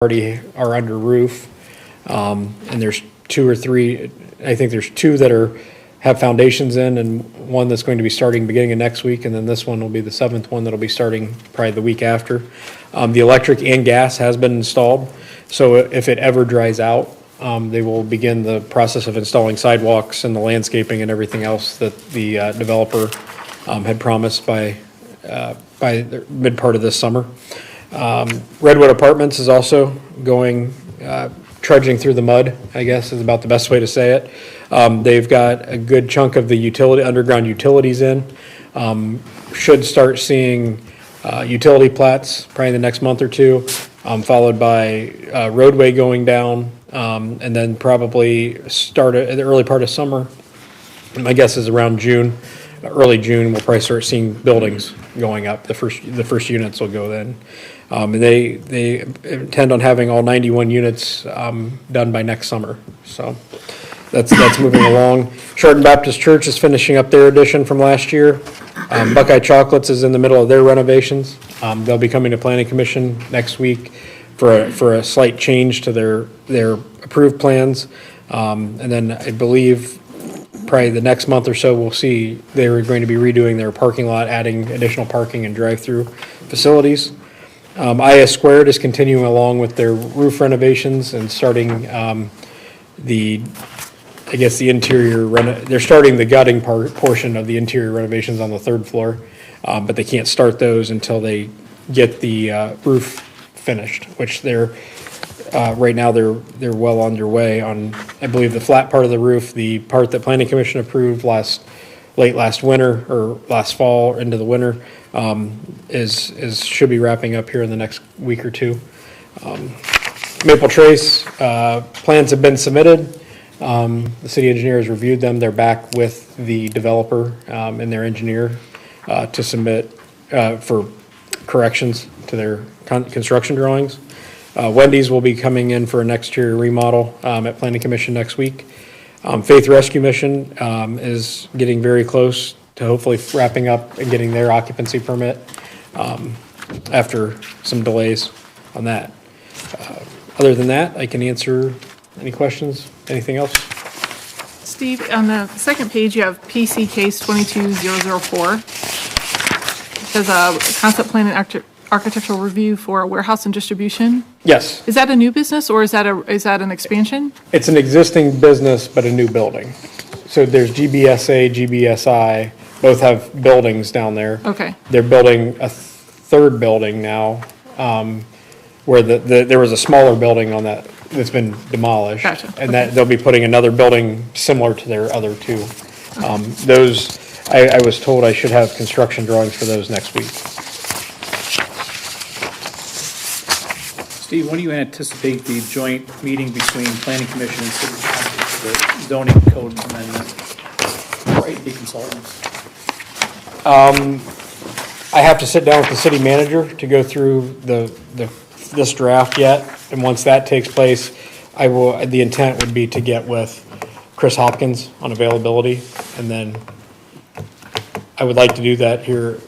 already are under roof. And there's two or three, I think there's two that have foundations in, and one that's going to be starting beginning of next week, and then this one will be the seventh one that'll be starting probably the week after. The electric and gas has been installed, so if it ever dries out, they will begin the process of installing sidewalks and the landscaping and everything else that the developer had promised by the mid part of this summer. Redwood Apartments is also going, trudging through the mud, I guess is about the best way to say it. They've got a good chunk of the underground utilities in. Should start seeing utility plats probably the next month or two, followed by roadway going down, and then probably start at the early part of summer. My guess is around June, early June, we'll probably start seeing buildings going up. The first units will go then. And they intend on having all 91 units done by next summer. So that's moving along. Chardon Baptist Church is finishing up their addition from last year. Buckeye Chocolates is in the middle of their renovations. They'll be coming to Planning Commission next week for a slight change to their approved plans. And then I believe probably the next month or so, we'll see they were going to be redoing their parking lot, adding additional parking and drive-through facilities. IS Squared is continuing along with their roof renovations and starting the interior, they're starting the gutting portion of the interior renovations on the third floor, but they can't start those until they get the roof finished, which they're right now they're well underway on, I believe, the flat part of the roof, the part that Planning Commission approved late last winter or last fall into the winter, should be wrapping up here in the next week or two. Maple Trace, plans have been submitted. The city engineer has reviewed them. They're back with the developer and their engineer to submit for corrections to their construction drawings. Wendy's will be coming in for an exterior remodel at Planning Commission next week. Faith Rescue Mission is getting very close to hopefully wrapping up and getting their occupancy permit after some delays on that. Other than that, I can answer any questions. Anything else? Steve, on the second page, you have PC case 22004. It says a concept plan and architectural review for a warehouse and distribution. Yes. Is that a new business or is that an expansion? It's an existing business, but a new building. So there's GBSA, GBSI, both have buildings down there. Okay. They're building a third building now, where there was a smaller building on that's been demolished. Gotcha. And that they'll be putting another building similar to their other two. Those, I was told I should have construction drawings for those next week. Steve, when do you anticipate the joint meeting between Planning Commission and City Council for the zoning code amendment? The consultants. I have to sit down with the city manager to go through this draft yet, and once that takes place, the intent would be to get with Chris Hopkins on availability, and then I would like to do that here.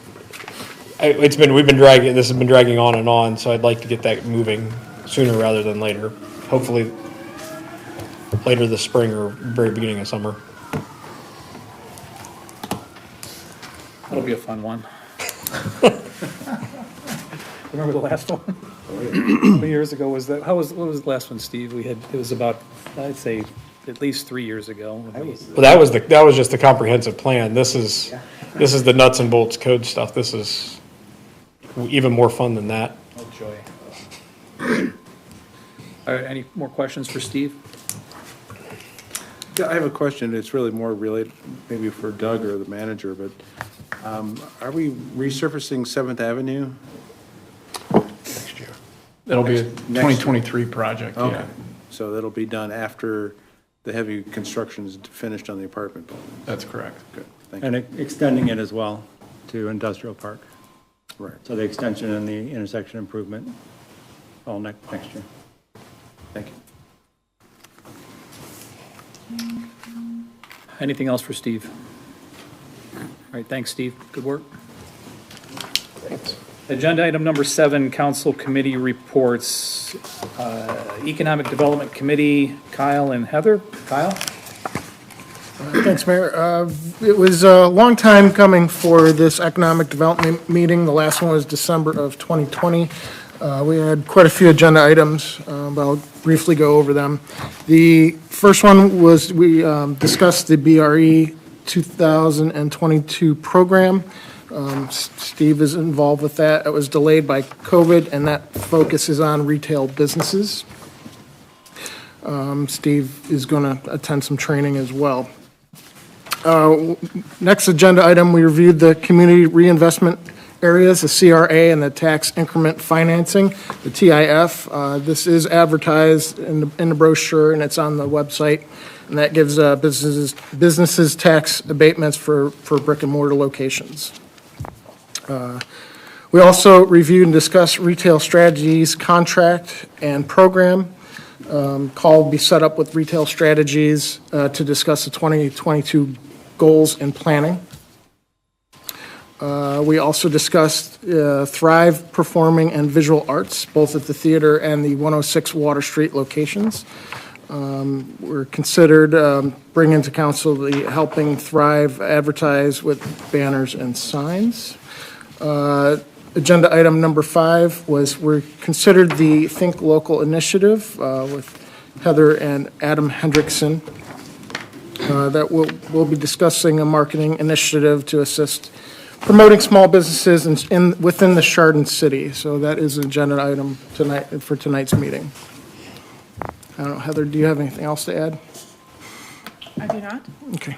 This has been dragging on and on, so I'd like to get that moving sooner rather than later. Hopefully later this spring or very beginning of summer. That'll be a fun one. Remember the last one? How many years ago was that? What was the last one, Steve? It was about, I'd say, at least 3 years ago. Well, that was just the comprehensive plan. This is the nuts and bolts code stuff. This is even more fun than that. Oh, joy. All right, any more questions for Steve? Yeah, I have a question. It's really more related, maybe for Doug or the manager, but are we resurfacing 7th Avenue? Next year. That'll be a 2023 project, Okay. yeah. So that'll be done after the heavy construction is finished on the apartment building? That's correct. Good, thank you. And extending it as well to Industrial Park. Right, So the extension and the intersection improvement all next year. thank you. Anything else for Steve? All right, thanks, Steve. Good work. Thanks. Agenda item number 7, council committee reports. Economic Development Committee, Kyle and Heather. Kyle? Thanks, Mayor. It was a long time coming for this economic development meeting. The last one was December of 2020. We had quite a few agenda items, but I'll briefly go over them. The first one was we discussed the BRE 2022 program. Steve is involved with that. It was delayed by COVID, and that focuses on retail businesses. Steve is going to attend some training as well. Next agenda item, we reviewed the community reinvestment areas, the CRA and the tax increment financing, the TIF. This is advertised in the brochure, and it's on the website, and that gives businesses tax abatements for brick and mortar locations. We also reviewed and discussed retail strategies, contract, and program. Call will be set up with retail strategies to discuss the 2022 goals and planning. We also discussed Thrive Performing and Visual Arts, both at the theater and the 106 Water Street locations. We're considered bringing to council the Helping Thrive advertise with banners and signs. Agenda item number 5 was we're considered the Think Local initiative with Heather and Adam Hendrickson. That we'll be discussing a marketing initiative to assist promoting small businesses within the Chardon city. So that is an agenda item tonight for tonight's meeting. I don't know, Heather, do you have anything else to add? I do not, Okay.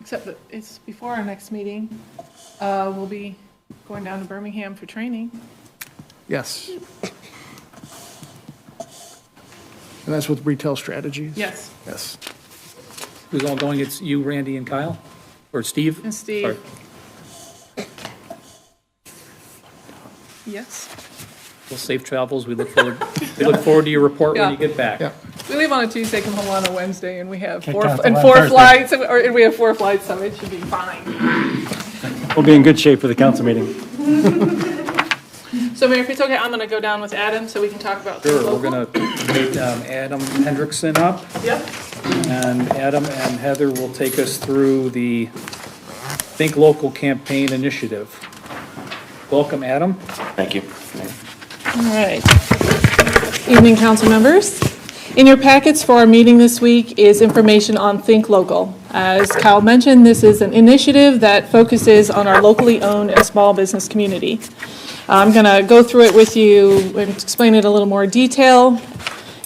except that it's before our next meeting. We'll be going down to Birmingham for training. Yes. And that's with retail strategies? Yes. Yes. Who's all going? It's you, Randy, and Kyle? Or Steve? And Steve. Sorry. Yes. Well, safe travels. We look forward to your report when you get back. Yeah. We leave on a Tuesday, come home on a Wednesday, and we have Kick four out the flights, Thursday. and we have 4 flights, so it should be fine. We'll be in good shape for the council meeting. So Mayor, if it's okay, I'm gonna go down with Adam so we can talk about. Sure, local. we're going to meet Adam Hendrickson up, Yep. and Adam and Heather will take us through the Think Local campaign initiative. Welcome, Adam. Thank you. All right. Evening, council members. In your packets for our meeting this week is information on Think Local. As Kyle mentioned, this is an initiative that focuses on our locally owned and small business community. I'm going to go through it with you and explain it in a little more detail.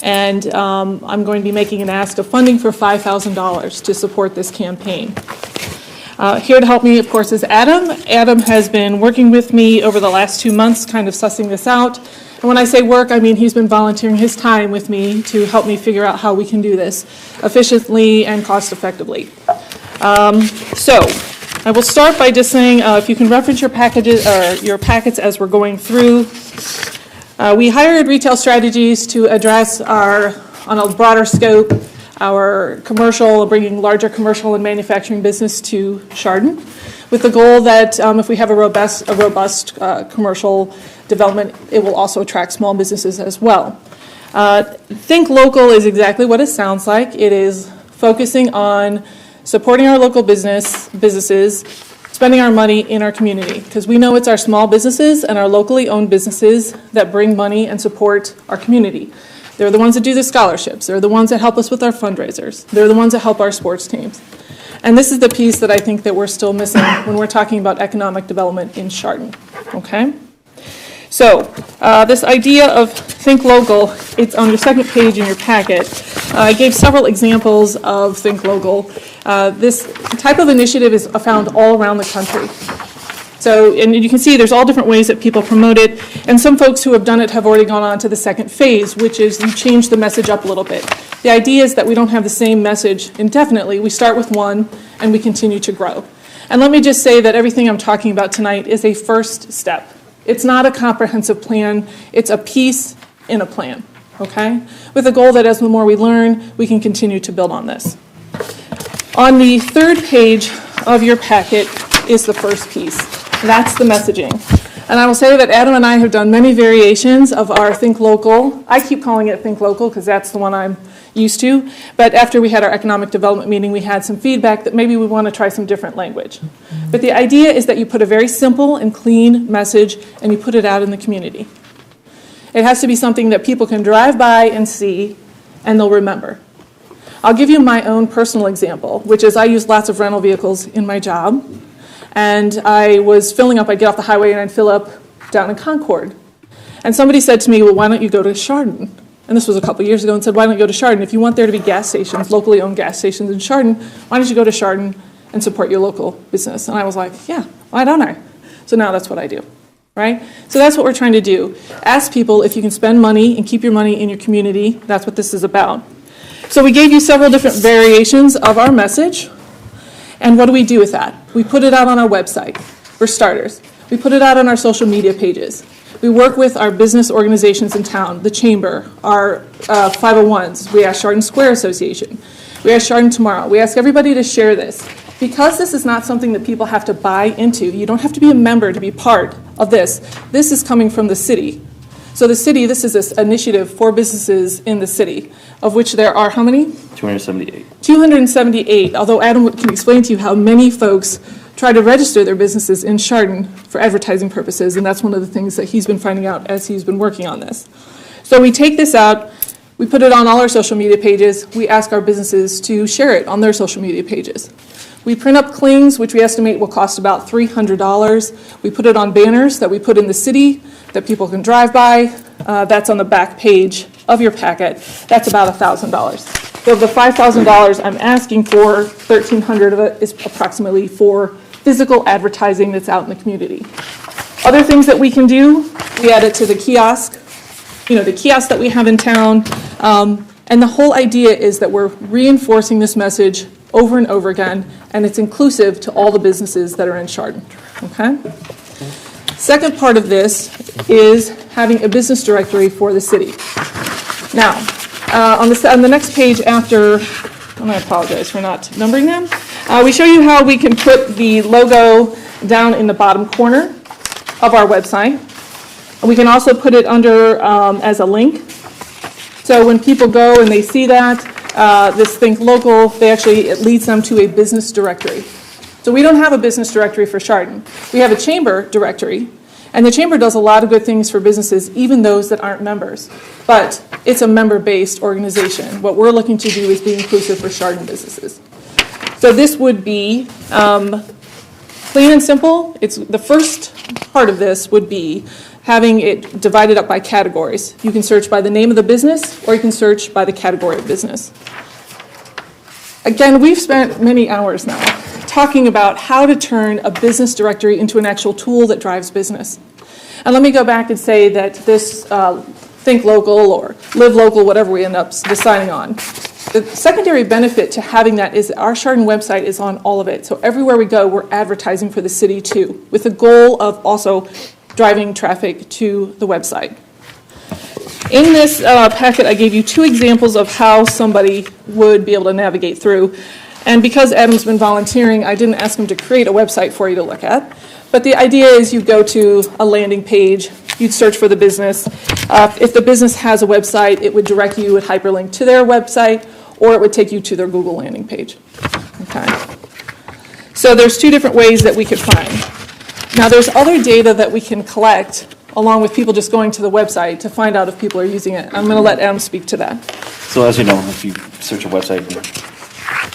And I'm going to be making an ask of funding for $5,000 to support this campaign. Here to help me, of course, is Adam. Adam has been working with me over the last 2 months, kind of sussing this out. And when I say work, I mean he's been volunteering his time with me to help me figure out how we can do this efficiently and cost effectively. So I will start by just saying, if you can reference your packages or your packets as we're going through. We hired Retail Strategies to address on a broader scope, our commercial, bringing larger commercial and manufacturing business to Chardon, with the goal that if we have a robust commercial development, it will also attract small businesses as well. Think Local is exactly what it sounds like. It is focusing on supporting our local businesses, spending our money in our community, because we know it's our small businesses and our locally owned businesses that bring money and support our community. They're the ones that do the scholarships. They're the ones that help us with our fundraisers. They're the ones that help our sports teams. And this is the piece that I think that we're still missing when we're talking about economic development in Chardon, okay? So this idea of Think Local, it's on your second page in your packet. I gave several examples of Think Local. This type of initiative is found all around the country. So, and you can see there's all different ways that people promote it, and some folks who have done it have already gone on to the second phase, which is you change the message up a little bit. The idea is that we don't have the same message indefinitely. We start with one, and we continue to grow. And let me just say that everything I'm talking about tonight is a first step. It's not a comprehensive plan. It's a piece in a plan, okay? With the goal that as the more we learn, we can continue to build on this. On the third page of your packet is the first piece. That's the messaging. And I will say that Adam and I have done many variations of our Think Local. I keep calling it Think Local because that's the one I'm used to. But after we had our economic development meeting, we had some feedback that maybe we want to try some different language. But the idea is that you put a very simple and clean message and you put it out in the community. It has to be something that people can drive by and see and they'll remember. I'll give you my own personal example, which is I use lots of rental vehicles in my job. And I was filling up, I'd get off the highway and I'd fill up down in Concord. And somebody said to me, well, why don't you go to Chardon? And this was a couple years ago, and said, why don't you go to Chardon? If you want there to be gas stations, locally owned gas stations in Chardon, why don't you go to Chardon and support your local business? And I was like, yeah, why don't I? So now that's what I do, right? So that's what we're trying to do. Ask people if you can spend money and keep your money in your community. That's what this is about. So we gave you several different variations of our message. And what do we do with that? We put it out on our website, for starters. We put it out on our social media pages. We work with our business organizations in town, the Chamber, our 501s. We ask Chardon Square Association. We ask Chardon Tomorrow. We ask everybody to share this. Because this is not something that people have to buy into, you don't have to be a member to be part of this. This is coming from the city. So the city, this is this initiative for businesses in the city, of which there are how many? 278. 278, although Adam can explain to you how many folks try to register their businesses in Chardon for advertising purposes, and that's one of the things that he's been finding out as he's been working on this. So we take this out, we put it on all our social media pages, we ask our businesses to share it on their social media pages. We print up clings, which we estimate will cost about $300. We put it on banners that we put in the city that people can drive by. That's on the back page of your packet. That's about $1,000. So of the $5,000 I'm asking for, $1,300 of it is approximately for physical advertising that's out in the community. Other things that we can do, we add it to the kiosk, the kiosk that we have in town. And the whole idea is that we're reinforcing this message over and over again, and it's inclusive to all the businesses that are in Chardon, okay? Second part of this is having a business directory for the city. Now, on the next page after, and I apologize for not numbering them, we show you how we can put the logo down in the bottom corner of our website. And we can also put it under as a link. So when people go and they see that, this Think Local, it leads them to a business directory. So we don't have a business directory for Chardon. We have a chamber directory, and the chamber does a lot of good things for businesses, even those that aren't members. But it's a member-based organization. What we're looking to do is be inclusive for Chardon businesses. So this would be plain and simple. It's the first part of this would be having it divided up by categories. You can search by the name of the business, or you can search by the category of business. Again, we've spent many hours now talking about how to turn a business directory into an actual tool that drives business. And let me go back and say that this Think Local or Live Local, whatever we end up deciding on, the secondary benefit to having that is our Chardon website is on all of it. So everywhere we go, we're advertising for the city too, with the goal of also driving traffic to the website. In this packet, I gave you two examples of how somebody would be able to navigate through. And because Adam's been volunteering, I didn't ask him to create a website for you to look at. But the idea is you go to a landing page, you'd search for the business. If the business has a website, it would direct you with hyperlink to their website, or it would take you to their Google landing page. Okay. So there's two different ways that we could find. Now there's other data that we can collect along with people just going to the website to find out if people are using it. I'm going to let Adam speak to that. So as you know, if you search a website,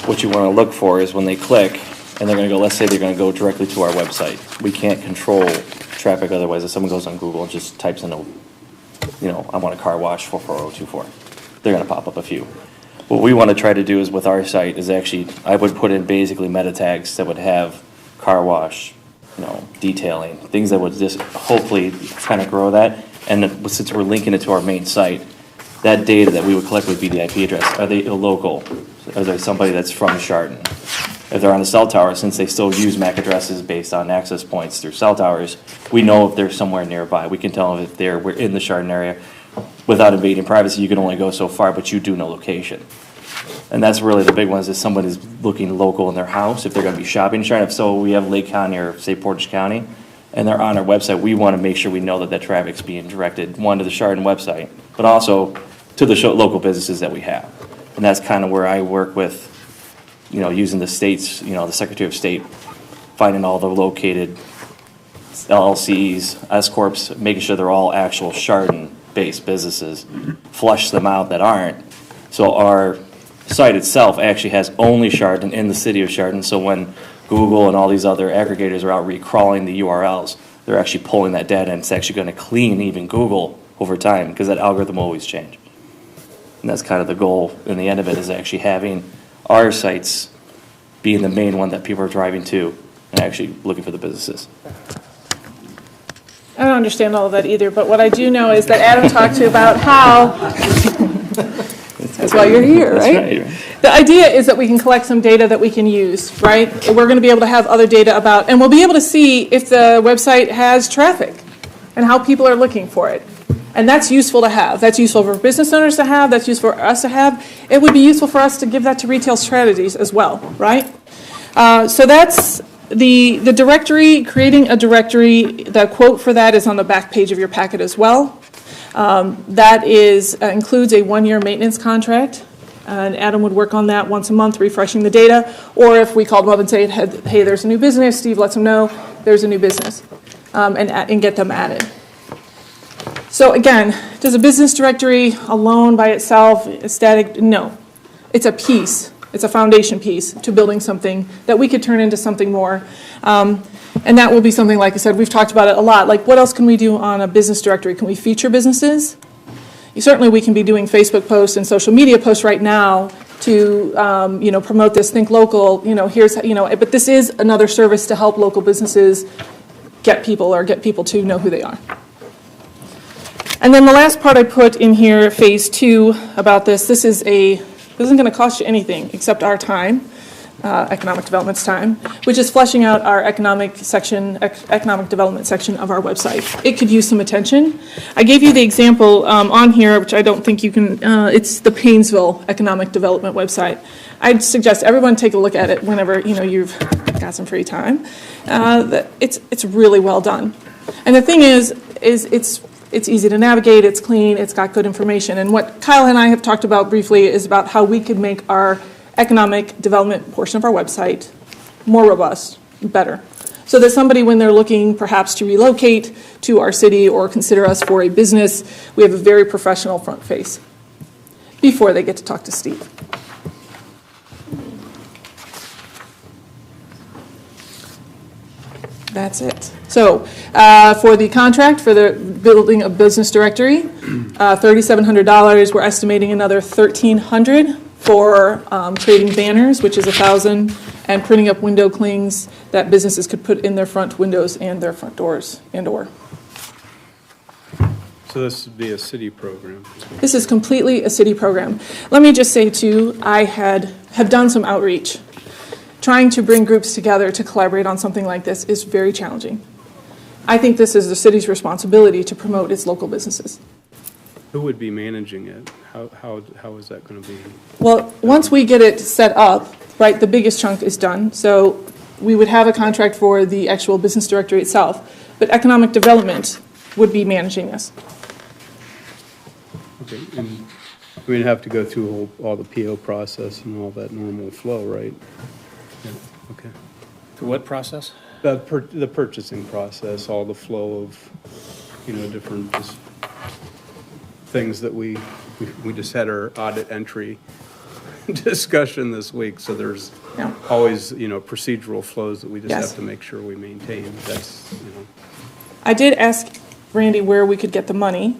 what you want to look for is when they click and they're going to go, let's say they're going to go directly to our website. We can't control traffic otherwise. If someone goes on Google and just types in, I want a car wash 44024, they're going to pop up a few. What we want to try to do is with our site is actually, I would put in basically meta tags that would have car wash, detailing, things that would just hopefully kind of grow that. And then, since we're linking it to our main site, that data that we would collect would be the IP address. Are they local? Are there somebody that's from Chardon? If they're on a cell tower, since they still use MAC addresses based on access points through cell towers, we know if they're somewhere nearby. We can tell them if we're in the Chardon area. Without invading privacy, you can only go so far, but you do know location. And that's really the big ones, is somebody's looking local in their house, if they're going to be shopping in Chardon. If so, we have Lake County or, say, Portage County. and they're on our website, we want to make sure we know that that traffic's being directed, one, to the Chardon website, but also to the local businesses that we have. And that's kind of where I work with, using the state's, the Secretary of State, finding all the located LLCs, S-corps, making sure they're all actual Chardon-based businesses, flush them out that aren't. So our site itself actually has only Chardon in the city of Chardon, so when Google and all these other aggregators are out recrawling the URLs, they're actually pulling that data, and it's actually going to clean even Google over time, because that algorithm will always change. And that's kind of the goal in the end of it, is actually having our sites being the main one that people are driving to and actually looking for the businesses. I don't understand all of that either, but what I do know is that Adam talked to you about how, that's why you're here, right? That's right. The idea is that we can collect some data that we can use, right? We're going to be able to have other data about, and we'll be able to see if the website has traffic and how people are looking for it. And that's useful to have. That's useful for business owners to have. That's useful for us to have. It would be useful for us to give that to retail strategies as well, right? So that's the directory, creating a directory. The quote for that is on the back page of your packet as well. That includes a 1-year maintenance contract. And Adam would work on that once a month, refreshing the data. Or if we called them up and say, hey, there's a new business, Steve lets them know there's a new business, and get them added. So again, does a business directory alone by itself, static? No. It's a piece. It's a foundation piece to building something that we could turn into something more. And that will be something, like I said, we've talked about it a lot. Like, what else can we do on a business directory? Can we feature businesses? Certainly we can be doing Facebook posts and social media posts right now to promote this, think local, but this is another service to help local businesses get people to know who they are. And then the last part I put in here, phase 2 about this isn't going to cost you anything except our time, economic development's time, which is fleshing out our economic development section of our website. It could use some attention. I gave you the example on here, which I don't think you can, it's the Painesville Economic Development website. I'd suggest everyone take a look at it whenever you've got some free time. It's really well done. And the thing is it's easy to navigate, it's clean, it's got good information. And what Kyle and I have talked about briefly is about how we could make our economic development portion of our website more robust, better. So that somebody, when they're looking perhaps to relocate to our city or consider us for a business, we have a very professional front face before they get to talk to Steve. That's it. So for the contract for the building a business directory, $3,700. We're estimating another $1,300 for creating banners, which is $1,000, and printing up window clings that businesses could put in their front windows and their front doors and/or. So this would be a city program? This is completely a city program. Let me just say too, I have done some outreach. Trying to bring groups together to collaborate on something like this is very challenging. I think this is the city's responsibility to promote its local businesses. Who would be managing it? How is that going to be? Well, once we get it set up, right, the biggest chunk is done. So we would have a contract for the actual business directory itself, but economic development would be managing this. Okay, and we'd have to go through all the PO process and all that normal flow, right? Yeah, okay. For what process? The purchasing process, all the flow of, different just things that we just had our audit entry discussion this week. So there's always, procedural flows that we just have to make sure we maintain. That's, I did ask Randy where we could get the money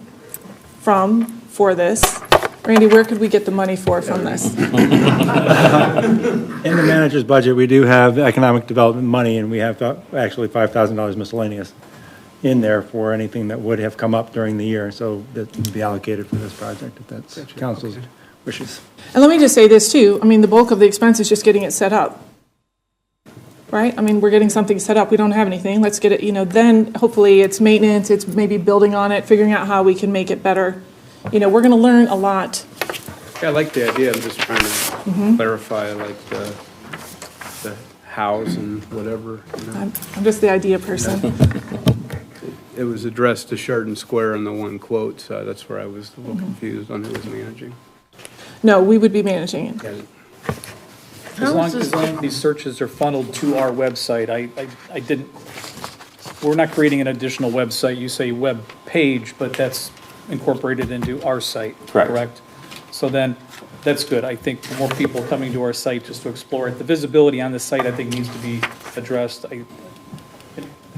from for this. Randy, where could we get the money from this? In the manager's budget, we do have economic development money, and we have actually $5,000 miscellaneous in there for anything that would have come up during the year. So that would be allocated for this project if that's council's wishes. And let me just say this too. I mean, the bulk of the expense is just getting it set up. Right? I mean, we're getting something set up. We don't have anything. Let's get it, then hopefully it's maintenance. It's maybe building on it, figuring out how we can make it better. We're going to learn a lot. Yeah, I like the idea. I'm just trying to clarify, like, hows and whatever, you know. I'm just the idea person. It was addressed to Chardon Square in the one quote, so that's where I was a little confused on who was managing. No, we would be managing it. As long as these searches are funneled to our website, I didn't, we're not creating an additional website. You say web page, but that's incorporated into our site, Correct. correct? So then, that's good. I think more people coming to our site just to explore it. The visibility on the site, I think, needs to be addressed. The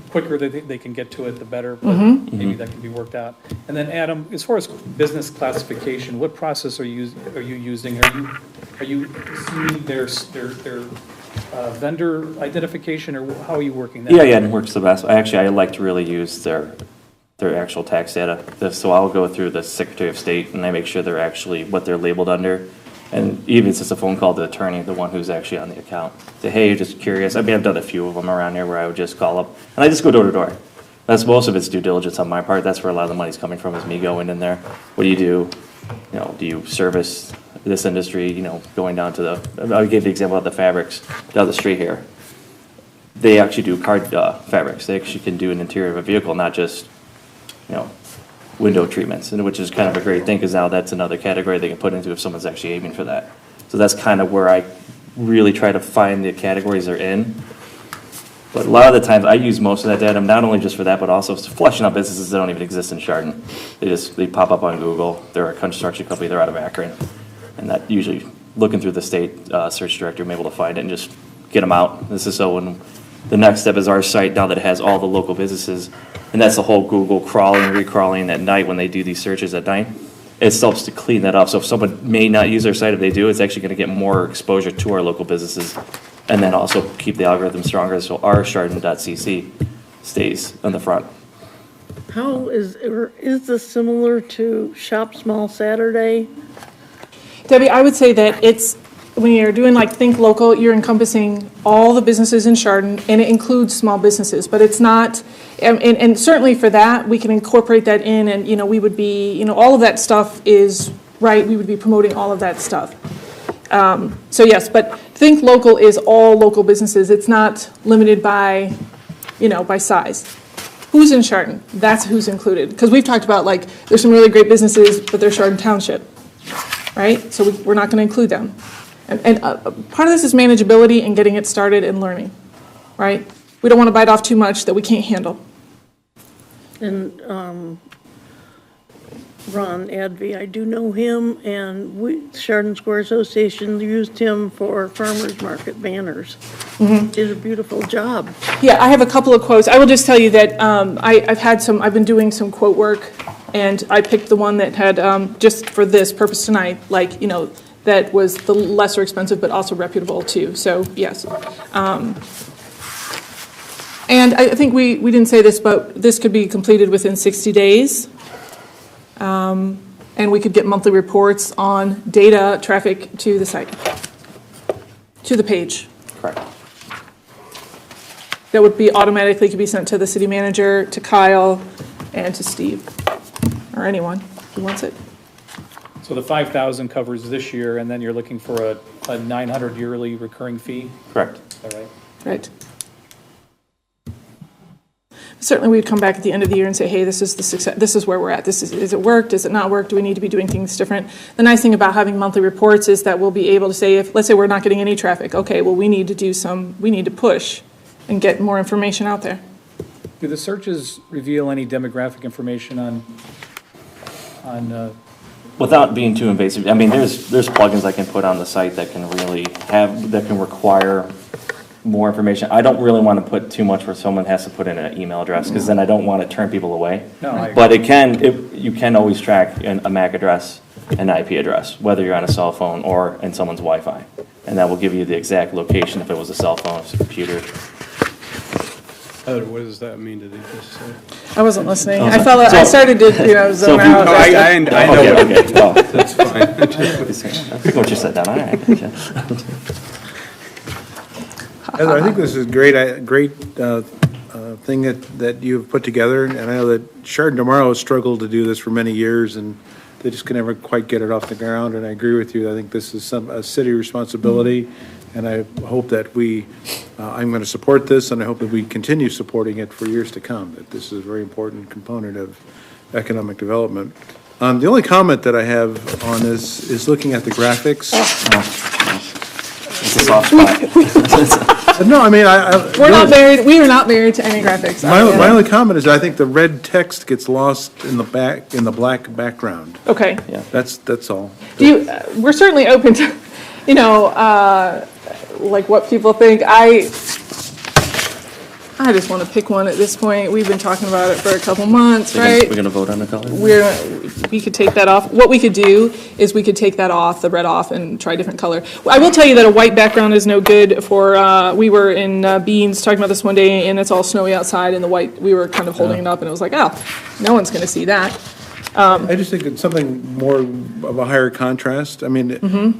quicker they can get to it, the better, but maybe that can be worked out. And then, Adam, as far as business classification, what process are you using? Are you seeing their vendor identification, or how are you working that? Yeah, it works the best. I like to really use their actual tax data. So I'll go through the Secretary of State and I make sure they're actually what they're labeled under. And even if it's a phone call to the attorney, the one who's actually on the account, say, hey, you're just curious. I mean, I've done a few of them around here where I would just call up and I just go door to door. That's most of it's due diligence on my part. That's where a lot of the money's coming from, is me going in there. What do you do? You know, do you service this industry? You know, going down to I gave the example of the fabrics down the street here. They actually do card fabrics. They actually can do an interior of a vehicle, not just, you know, window treatments, and which is kind of a great thing, because now that's another category they can put into if someone's actually aiming for that. So that's kind of where I really try to find the categories they're in. But a lot of the times I use most of that data, not only just for that, but also fleshing out businesses that don't even exist in Chardon. They pop up on Google. They're a construction company. They're out of Akron, and that usually, looking through the state search directory, I'm able to find it and just get them out. This is so when the next step is our site now that has all the local businesses. And that's the whole Google crawling, recrawling at night when they do these searches at night. It helps to clean that up. So if someone may not use our site, if they do, it's actually going to get more exposure to our local businesses. And then also keep the algorithm stronger so our Chardon.cc stays on the front. How is this similar to Shop Small Saturday? Debbie, I would say that it's, when you're doing like Think Local, you're encompassing all the businesses in Chardon, and it includes small businesses, but it's not, and certainly for that, we can incorporate that in, and, you know, we would be, you know, all of that stuff is, right, we would be promoting all of that stuff. So yes, but Think Local is all local businesses. It's not limited by, you know, by size. Who's in Chardon? That's who's included. Because we've talked about, like, there's some really great businesses, but they're Chardon Township, right? So we're not going to include them. And part of this is manageability and getting it started and learning, right? We don't want to bite off too much that we can't handle. And Ron Advey, I do know him, and Chardon Square Association used him for farmers market banners. Did a beautiful job. Yeah, I have a couple of quotes. I will just tell you that I've been doing some quote work, and I picked the one that had, just for this purpose tonight, like, you know, that was the lesser expensive but also reputable too, so yes. And I think we didn't say this, but this could be completed within 60 days. And we could get monthly reports on data traffic to the site, to the page. Correct. That would be automatically, could be sent to the city manager, to Kyle, and to Steve, or anyone who wants it. So the 5,000 covers this year, and then you're looking for a 900 yearly recurring fee? Correct. All right. Right. Certainly, we'd come back at the end of the year and say, hey, this is the success, this is where we're at. Is it work? Does it not work? Do we need to be doing things different? The nice thing about having monthly reports is that we'll be able to say, if, let's say we're not getting any traffic, okay, well, we need to push and get more information out there. Do the searches reveal any demographic information on Without being too invasive, I mean, there's plugins I can put on the site that can really that can require more information. I don't really want to put too much where someone has to put in an email address, because then I don't want to turn people away. No, I agree. But you can always track a MAC address, an IP address, whether you're on a cell phone or in someone's Wi-Fi. And that will give you the exact location if it was a cell phone, if it's a computer. Heather, what does that mean, did he just say? I wasn't listening. I felt I started to, zone out. No, I know. Okay, well, That's fine. I think what you said down, all right. Heather, I think this is great thing that you've put together, and I know that Chardon Tomorrow has struggled to do this for many years, and they just can never quite get it off the ground, and I agree with you. I think this is a city responsibility, and I hope that I'm going to support this, and I hope that we continue supporting it for years to come, that this is a very important component of economic development. The only comment that I have on this is looking at the graphics. It's a soft spot. No, I mean, We're not married, we are not married to any graphics. my only comment is I think the red text gets lost in the black background. Okay. That's all. We're certainly open to, like what people think. I just want to pick one at this point. We've been talking about it for a couple months, right? We're gonna vote on the color? We could take that off. What we could do is we could take that off, the red off, and try a different color. I will tell you that a white background is no good for, we were in Beans talking about this one day, and it's all snowy outside, and the white, we were kind of holding it up, and it was like, oh, no one's going to see that. I just think it's something more of a higher contrast. I mean,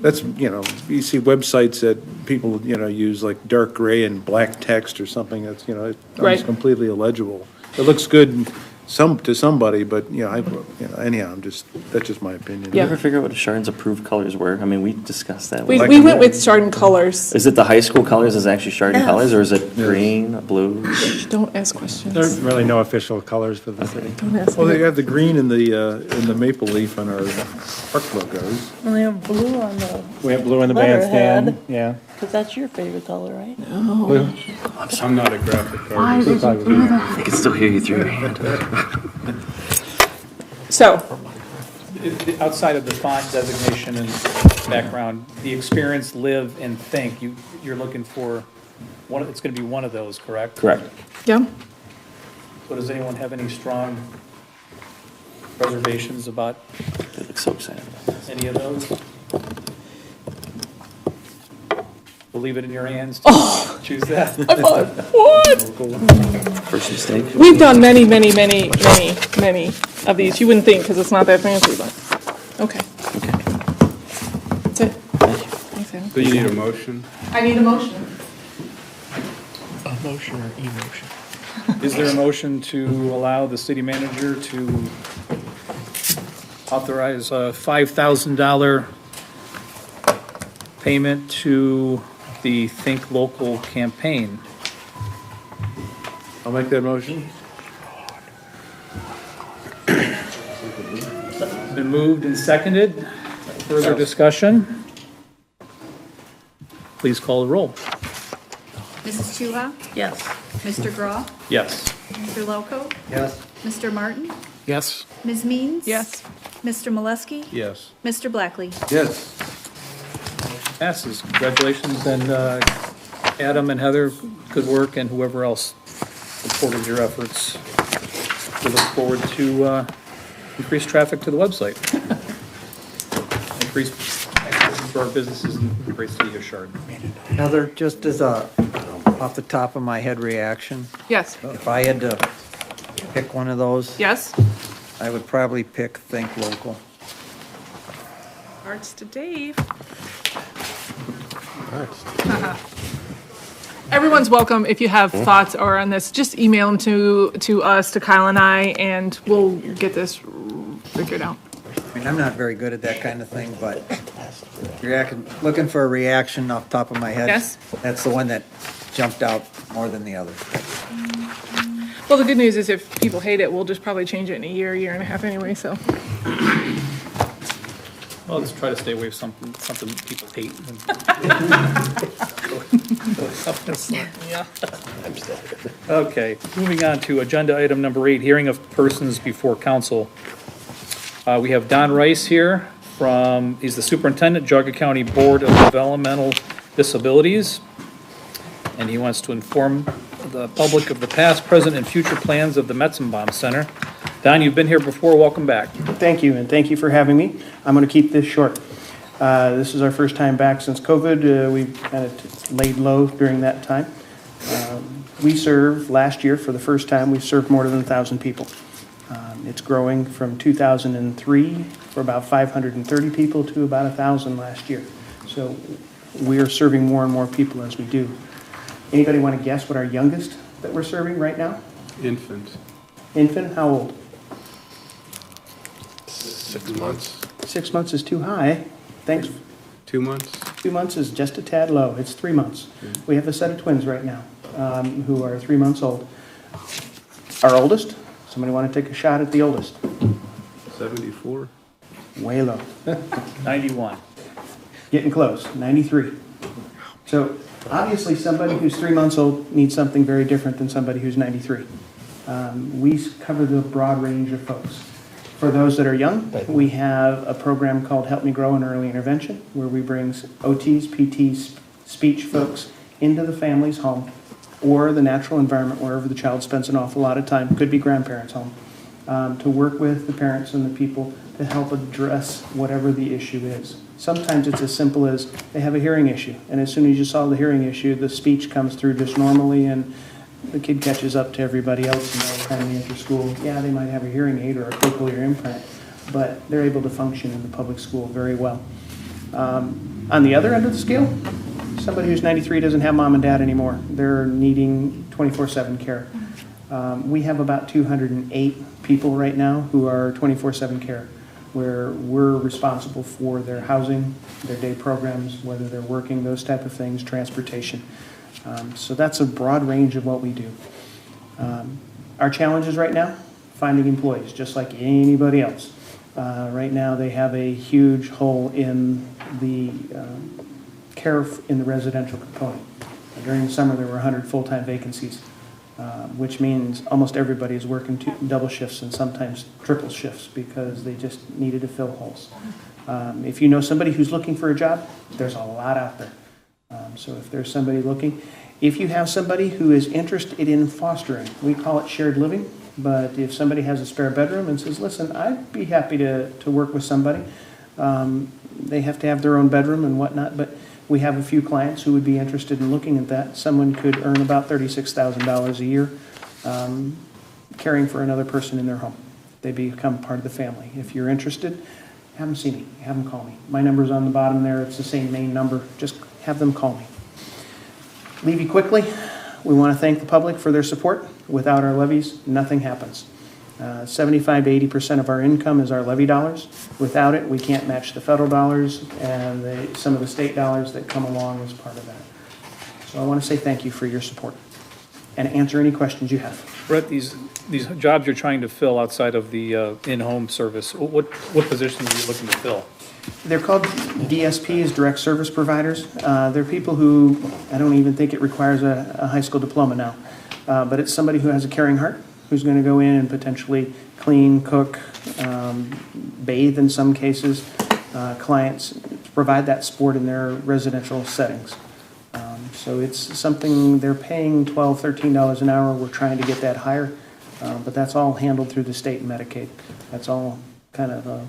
that's, you see websites that people, use like dark gray and black text or something that's, it's Right. completely illegible. It looks good to somebody, but, anyhow, that's just my opinion. Did you ever figure out what Chardon's approved colors were? I mean, we discussed that. We went with Chardon colors. Is it the high school colors is actually Chardon Yes. colors, or is it green, blue? Don't ask questions. There's really no official colors for the city. Don't ask Well, me. they have the green and the maple leaf on our park logos. And they have blue on the, We have blue in the Letterhead. bandstand, yeah. because that's your favorite color, right? I'm not a graphic artist. I can still hear you through your hand. So, Outside of the font designation and background, the experience, live, and think, you're looking for, it's gonna be one of those, correct? Correct. yeah. So does anyone have any strong reservations about They look so excited. any of those? We'll leave it in your hands to choose that. What? First mistake. We've done many of these. You wouldn't think, because it's not that fancy, but, okay. That's it. Thanks, Adam. So you need a motion? I need a motion. A motion or emotion? Is there a motion to allow the city manager to authorize a $5,000 payment to the Think Local campaign? I'll make that motion. Been moved and seconded. Further discussion? Please call the roll. Mrs. Chuha? Yes. Mr. Groff? Yes. Mr. Loco? Yes. Mr. Martin? Yes. Ms. Means? Yes. Mr. Molesky? Yes. Mr. Blackley? Yes. Passes. Congratulations, and Adam and Heather, good work, and whoever else supported your efforts. We look forward to increased traffic to the website. Increased access to our businesses in the great city of Chardon. Heather, just as a, off the top of my head reaction, Yes. if I had to pick one of those, Yes. I would probably pick Think Local. Hearts to Dave. Everyone's welcome. If you have thoughts or on this, just email them to us, to Kyle and I, and we'll get this figured out. I mean, I'm not very good at that kind of thing, but looking for a reaction off the top of my head. Yes. That's the one that jumped out more than the other. Well, the good news is if people hate it, we'll just probably change it in a year and a half anyway, so. Well, let's try to stay away from something people hate. Okay, moving on to agenda item number 8, hearing of persons before council. We have Don Rice here he's the superintendent, Geauga County Board of Developmental Disabilities. And he wants to inform the public of the past, present, and future plans of the Metzenbaum Center. Don, you've been here before, welcome back. Thank you, and thank you for having me. I'm going to keep this short. This is our first time back since COVID. We kind of laid low during that time. We served, last year, for the first time, we served more than 1,000 people. It's growing from 2003 for about 530 people to about 1,000 last year. So we are serving more and more people as we do. Anybody want to guess what our youngest that we're serving right now? Infant. Infant, how old? 6 months. 6 months is too high. Thanks. 2 months? 2 months is just a tad low. It's 3 months. We have a set of twins right now who are 3 months old. Our oldest, somebody want to take a shot at the oldest? 74? Way low. 91. Getting close, 93. So obviously, somebody who's 3 months old needs something very different than somebody who's 93. We cover the broad range of folks. For those that are young, we have a program called Help Me Grow in Early Intervention, where we bring OTs, PTs, speech folks into the family's home or the natural environment wherever the child spends an awful lot of time, could be grandparents' home, to work with the parents and the people to help address whatever the issue is. Sometimes it's as simple as they have a hearing issue, and as soon as you solve the hearing issue, the speech comes through just normally, and the kid catches up to everybody else, and they'll kind of enter school. Yeah, they might have a hearing aid or a cochlear implant, but they're able to function in the public school very well. On the other end of the scale, somebody who's 93 doesn't have mom and dad anymore. They're needing 24/7 care. We have about 208 people right now who are 24/7 care, where we're responsible for their housing, their day programs, whether they're working, those type of things, transportation. So that's a broad range of what we do. Our challenges right now, finding employees, just like anybody else. Right now, they have a huge hole in the care in the residential component. During the summer, there were 100 full-time vacancies, which means almost everybody is working double shifts and sometimes triple shifts because they just needed to fill holes. If you know somebody who's looking for a job, there's a lot out there. So if there's somebody looking, if you have somebody who is interested in fostering, we call it shared living, but if somebody has a spare bedroom and says, listen, I'd be happy to work with somebody, they have to have their own bedroom and whatnot, but we have a few clients who would be interested in looking at that. Someone could earn about $36,000 a year caring for another person in their home. They become part of the family. If you're interested, have them see me, have them call me. My number's on the bottom there. It's the same main number. Just have them call me. Leave you quickly. We want to thank the public for their support. Without our levies, nothing happens. 75 to 80% of our income is our levy dollars. Without it, we can't match the federal dollars and some of the state dollars that come along as part of that. So I want to say thank you for your support and answer any questions you have. Brett, these jobs you're trying to fill outside of the in-home service, what positions are you looking to fill? They're called DSPs, direct service providers. They're people who, I don't even think it requires a high school diploma now, but it's somebody who has a caring heart, who's going to go in and potentially clean, cook, bathe in some cases. Clients provide that support in their residential settings. So it's something they're paying $12, $13 an hour. We're trying to get that higher, but that's all handled through the state and Medicaid. That's all kind of a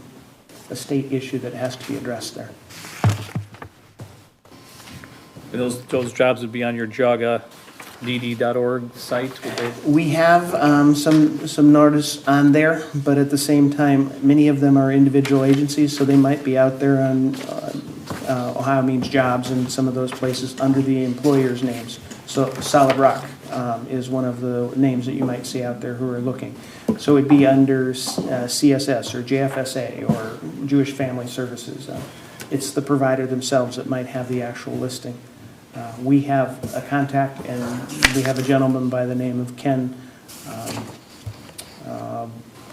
state issue that has to be addressed there. Those jobs would be on your JAGA.dd.org site? We have some notice on there, but at the same time, many of them are individual agencies, so they might be out there on Ohio Means Jobs and some of those places under the employer's names. So Solid Rock is one of the names that you might see out there who are looking. So it'd be under CSS or JFSA or Jewish Family Services. It's the provider themselves that might have the actual listing. We have a contact, and we have a gentleman by the name of Ken.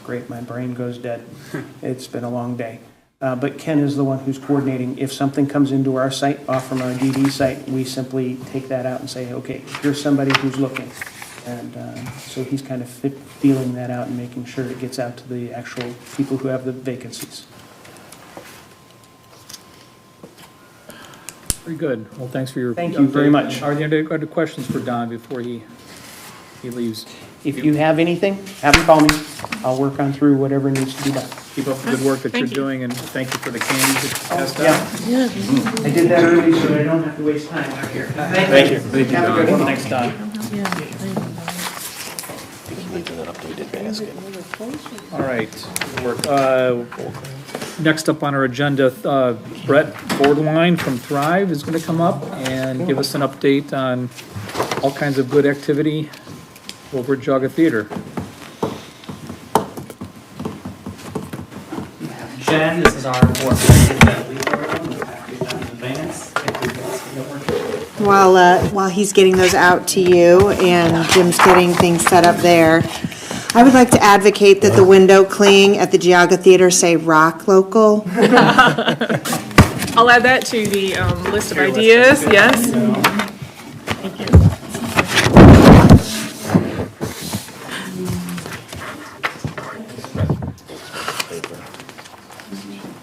Great, my brain goes dead. It's been a long day. But Ken is the one who's coordinating. If something comes into our site, off from our DD site, we simply take that out and say, okay, here's somebody who's looking. And so he's kind of feeling that out and making sure it gets out to the actual people who have the vacancies. Very good. Well, thanks for your Thank you very much. Are there any other questions for Don before he leaves? If you have anything, have them call me. I'll work on through whatever needs to be done. Keep up the good work that you're doing, and thank you for the candies that you passed out. Yeah. I did that early so I don't have to waste time out here. Thank you. Have a good one. Thanks, Don. All right, good work. Next up on our agenda, Brett Borderline from Thrive is going to come up and give us an update on all kinds of good activity over at Jaga Theater. Jen, this is our board president, Jen Lieberman. We'll have to do that in advance. If we can get working. While he's getting those out to you and Jim's getting things set up there, I would like to advocate that the window cling at the Geauga Theater say rock local. I'll add that to the list of ideas, yes. Thank you.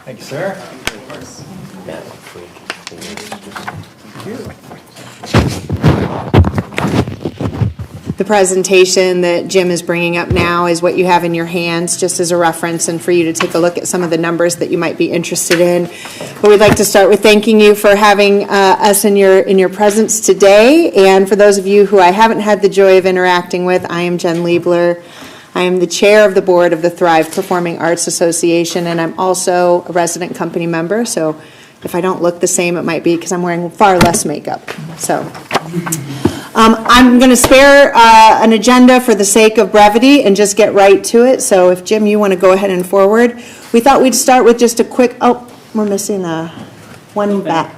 Thank you, sir. The presentation that Jim is bringing up now is what you have in your hands, just as a reference and for you to take a look at some of the numbers that you might be interested in. But we'd like to start with thanking you for having us in your presence today. And for those of you who I haven't had the joy of interacting with, I am Jen Liebler. I am the chair of the board of the Thrive Performing Arts Association, and I'm also a resident company member. So if I don't look the same, it might be because I'm wearing far less makeup. So. I'm going to spare an agenda for the sake of brevity and just get right to it. So if, Jim, you want to go ahead and forward. We thought we'd start with just a quick, oh, we're missing one back.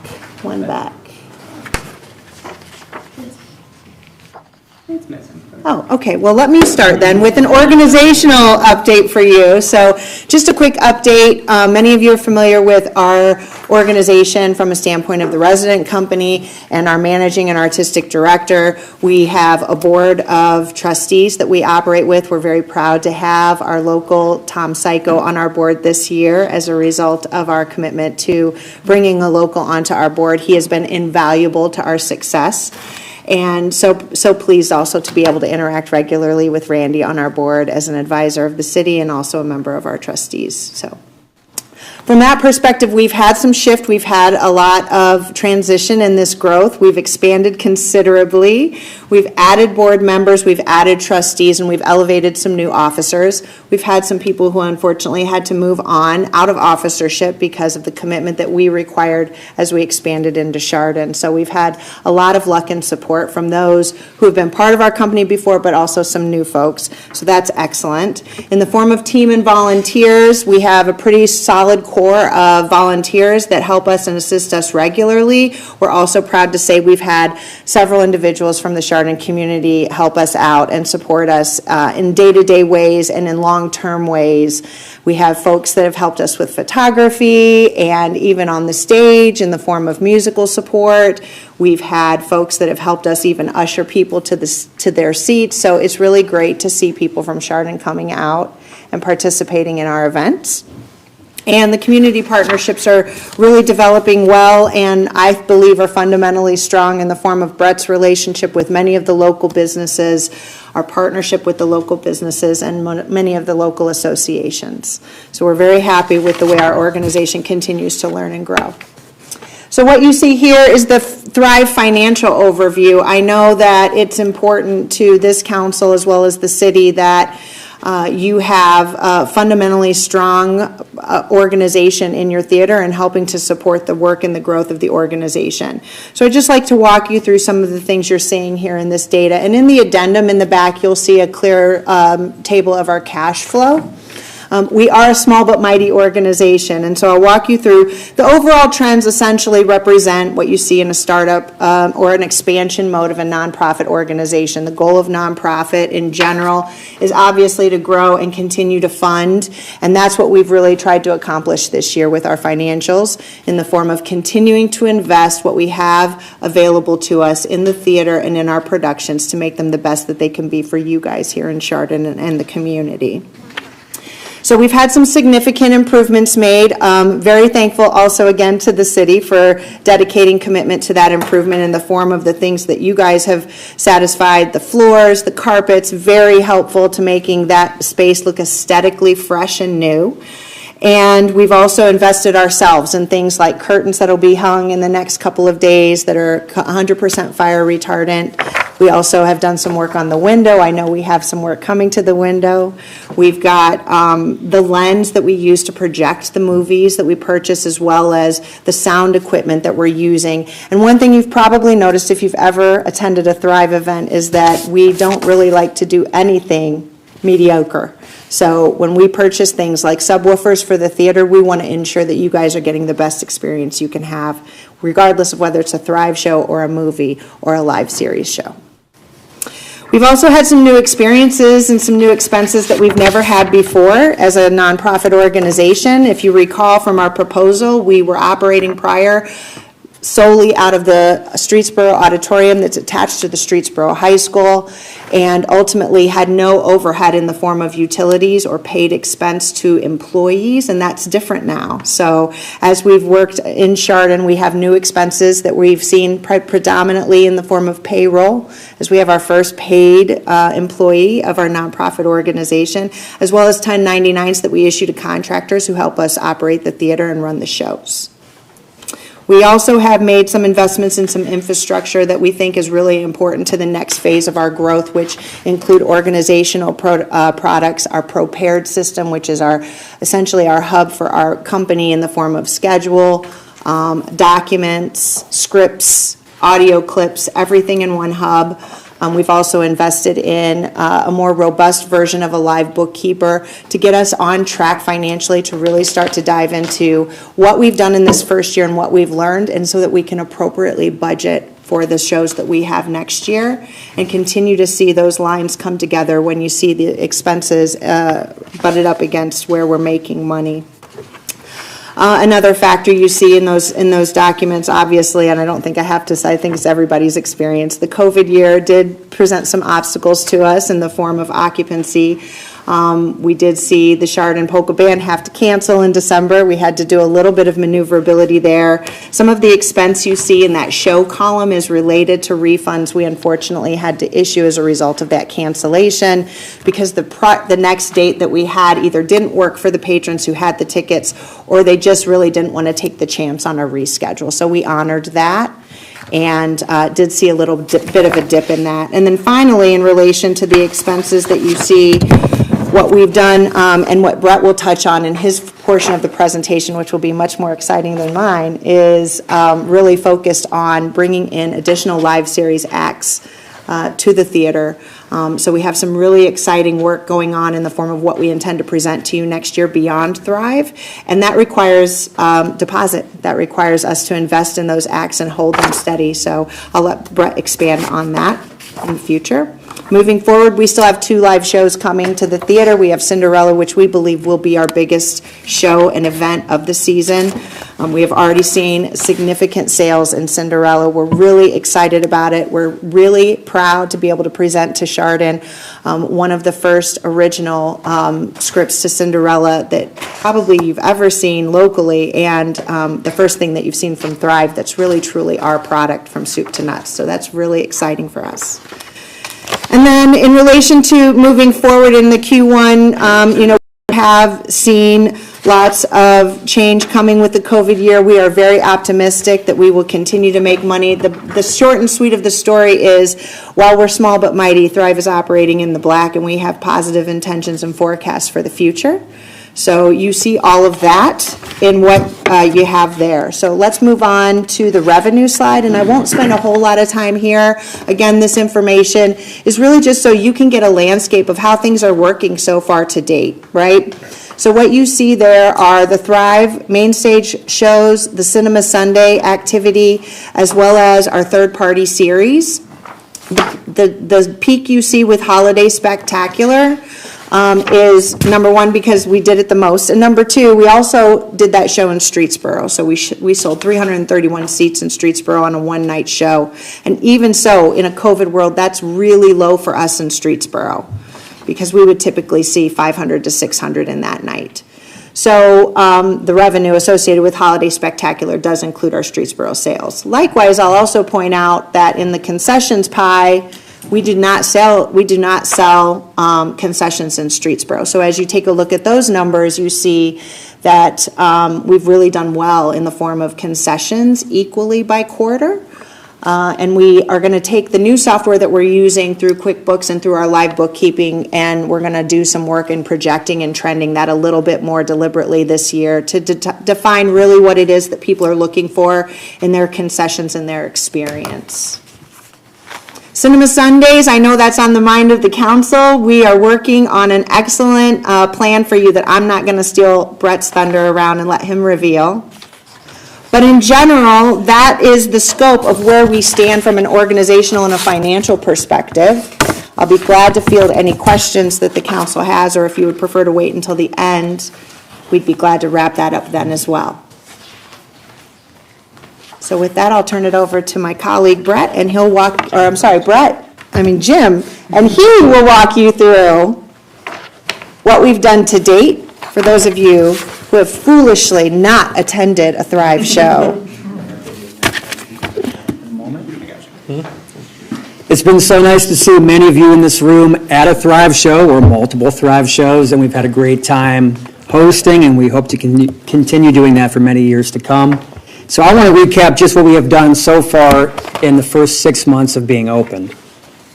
Oh, okay. Well, let me start then with an organizational update for you. So just a quick update. Many of you are familiar with our organization from a standpoint of the resident company and our managing and artistic director. We have a board of trustees that we operate with. We're very proud to have our local Tom Psycho on our board this year as a result of our commitment to bringing a local onto our board. He has been invaluable to our success. And so pleased also to be able to interact regularly with Randy on our board as an advisor of the city and also a member of our trustees. So from that perspective, we've had some shift. We've had a lot of transition in this growth. We've expanded considerably. We've added board members, we've added trustees, and we've elevated some new officers. We've had some people who unfortunately had to move on out of officership because of the commitment that we required as we expanded into Chardon. So we've had a lot of luck and support from those who have been part of our company before, but also some new folks. So that's excellent. In the form of team and volunteers, we have a pretty solid core of volunteers that help us and assist us regularly. We're also proud to say we've had several individuals from the Chardon community help us out and support us in day-to-day ways and in long-term ways. We have folks that have helped us with photography and even on the stage in the form of musical support. We've had folks that have helped us even usher people to their seats. So it's really great to see people from Chardon coming out and participating in our events. And the community partnerships are really developing well and I believe are fundamentally strong in the form of Brett's relationship with many of the local businesses, our partnership with the local businesses, and many of the local associations. So we're very happy with the way our organization continues to learn and grow. So what you see here is the Thrive financial overview. I know that it's important to this council as well as the city that you have a fundamentally strong organization in your theater and helping to support the work and the growth of the organization. So I'd just like to walk you through some of the things you're seeing here in this data. And in the addendum in the back, you'll see a clear table of our cash flow. We are a small but mighty organization, and so I'll walk you through. The overall trends essentially represent what you see in a startup or an expansion mode of a nonprofit organization. The goal of nonprofit in general is obviously to grow and continue to fund, and that's what we've really tried to accomplish this year with our financials in the form of continuing to invest what we have available to us in the theater and in our productions to make them the best that they can be for you guys here in Chardon and the community. So we've had some significant improvements made. Very thankful also again to the city for dedicating commitment to that improvement in the form of the things that you guys have satisfied, the floors, the carpets, very helpful to making that space look aesthetically fresh and new. And we've also invested ourselves in things like curtains that'll be hung in the next couple of days that are 100% fire retardant. We also have done some work on the window. I know we have some work coming to the window. We've got the lens that we use to project the movies that we purchase, as well as the sound equipment that we're using. And one thing you've probably noticed if you've ever attended a Thrive event is that we don't really like to do anything mediocre. So when we purchase things like subwoofers for the theater, we want to ensure that you guys are getting the best experience you can have, regardless of whether it's a Thrive show or a movie or a live series show. We've also had some new experiences and some new expenses that we've never had before as a nonprofit organization. If you recall from our proposal, we were operating prior solely out of the Streetsboro Auditorium that's attached to the Streetsboro High School, and ultimately had no overhead in the form of utilities or paid expense to employees, and that's different now. So as we've worked in Chardon, we have new expenses that we've seen predominantly in the form of payroll, as we have our first paid employee of our nonprofit organization, as well as 1099s that we issue to contractors who help us operate the theater and run the shows. We also have made some investments in some infrastructure that we think is really important to the next phase of our growth, which include organizational products, our Prepared system, which is essentially our hub for our company in the form of schedule, documents, scripts, audio clips, everything in one hub. We've also invested in a more robust version of a live bookkeeper to get us on track financially to really start to dive into what we've done in this first year and what we've learned, and so that we can appropriately budget for the shows that we have next year and continue to see those lines come together when you see the expenses butted up against where we're making money. Another factor you see in those documents, obviously, and I don't think I have to say, I think it's everybody's experience, the COVID year did present some obstacles to us in the form of occupancy. We did see the Chardon Polka Band have to cancel in December. We had to do a little bit of maneuverability there. Some of the expense you see in that show column is related to refunds we unfortunately had to issue as a result of that cancellation, because the next date that we had either didn't work for the patrons who had the tickets, or they just really didn't want to take the chance on a reschedule. So we honored that and did see a little bit of a dip in that. And then finally, in relation to the expenses that you see, what we've done and what Brett will touch on in his portion of the presentation, which will be much more exciting than mine, is really focused on bringing in additional live series acts to the theater. So we have some really exciting work going on in the form of what we intend to present to you next year beyond Thrive, and that requires deposit. That requires us to invest in those acts and hold them steady. So I'll let Brett expand on that in the future. Moving forward, we still have 2 live shows coming to the theater. We have Cinderella, which we believe will be our biggest show and event of the season. We have already seen significant sales in Cinderella. We're really excited about it. We're really proud to be able to present to Chardon one of the first original scripts to Cinderella that probably you've ever seen locally, and the first thing that you've seen from Thrive that's really truly our product from soup to nuts. So that's really exciting for us. And then in relation to moving forward in the Q1, we have seen lots of change coming with the COVID year. We are very optimistic that we will continue to make money. The short and sweet of the story is, while we're small but mighty, Thrive is operating in the black, and we have positive intentions and forecasts for the future. So you see all of that in what you have there. So let's move on to the revenue slide, and I won't spend a whole lot of time here. Again, this information is really just so you can get a landscape of how things are working so far to date, right? So what you see there are the Thrive main stage shows, the Cinema Sunday activity, as well as our third-party series. The peak you see with Holiday Spectacular is number one because we did it the most, and number two, we also did that show in Streetsboro. So we sold 331 seats in Streetsboro on a one-night show, and even so, in a COVID world, that's really low for us in Streetsboro, because we would typically see 500 to 600 in that night. So the revenue associated with Holiday Spectacular does include our Streetsboro sales. Likewise, I'll also point out that in the concessions pie, we do not sell concessions in Streetsboro. So as you take a look at those numbers, you see that we've really done well in the form of concessions equally by quarter. And we are going to take the new software that we're using through QuickBooks and through our live bookkeeping, and we're going to do some work in projecting and trending that a little bit more deliberately this year to define really what it is that people are looking for in their concessions and their experience. Cinema Sundays, I know that's on the mind of the council. We are working on an excellent plan for you that I'm not going to steal Brett's thunder around and let him reveal. But in general, that is the scope of where we stand from an organizational and a financial perspective. I'll be glad to field any questions that the council has, or if you would prefer to wait until the end, we'd be glad to wrap that up then as well. So with that, I'll turn it over to my colleague Jim, and he will walk you through what we've done to date for those of you who have foolishly not attended a Thrive show. It's been so nice to see many of you in this room at a Thrive show or multiple Thrive shows, and we've had a great time hosting, and we hope to continue doing that for many years to come. So I want to recap just what we have done so far in the first 6 months of being open.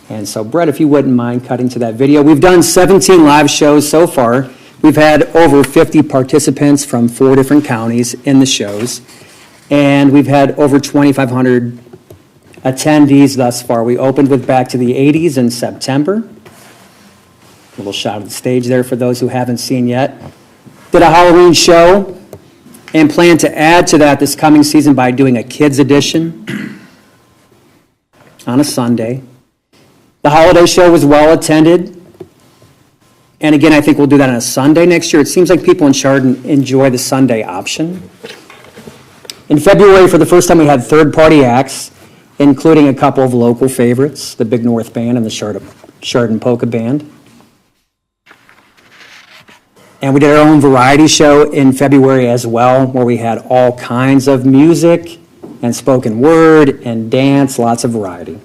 And so, Brett, if you wouldn't mind cutting to that video. We've done 17 live shows so far. We've had over 50 participants from 4 different counties in the shows. And we've had over 2,500 attendees thus far. We opened with Back to the 80s in September. A little shot of the stage there for those who haven't seen yet. Did a Halloween show and plan to add to that this coming season by doing a kids edition on a Sunday. The holiday show was well attended. And again, I think we'll do that on a Sunday next year. It seems like people in Chardon enjoy the Sunday option. In February, for the first time, we had third-party acts, including a couple of local favorites, the Big North Band and the Chardon Polka Band. And we did our own variety show in February as well, where we had all kinds of music and spoken word and dance, lots of variety.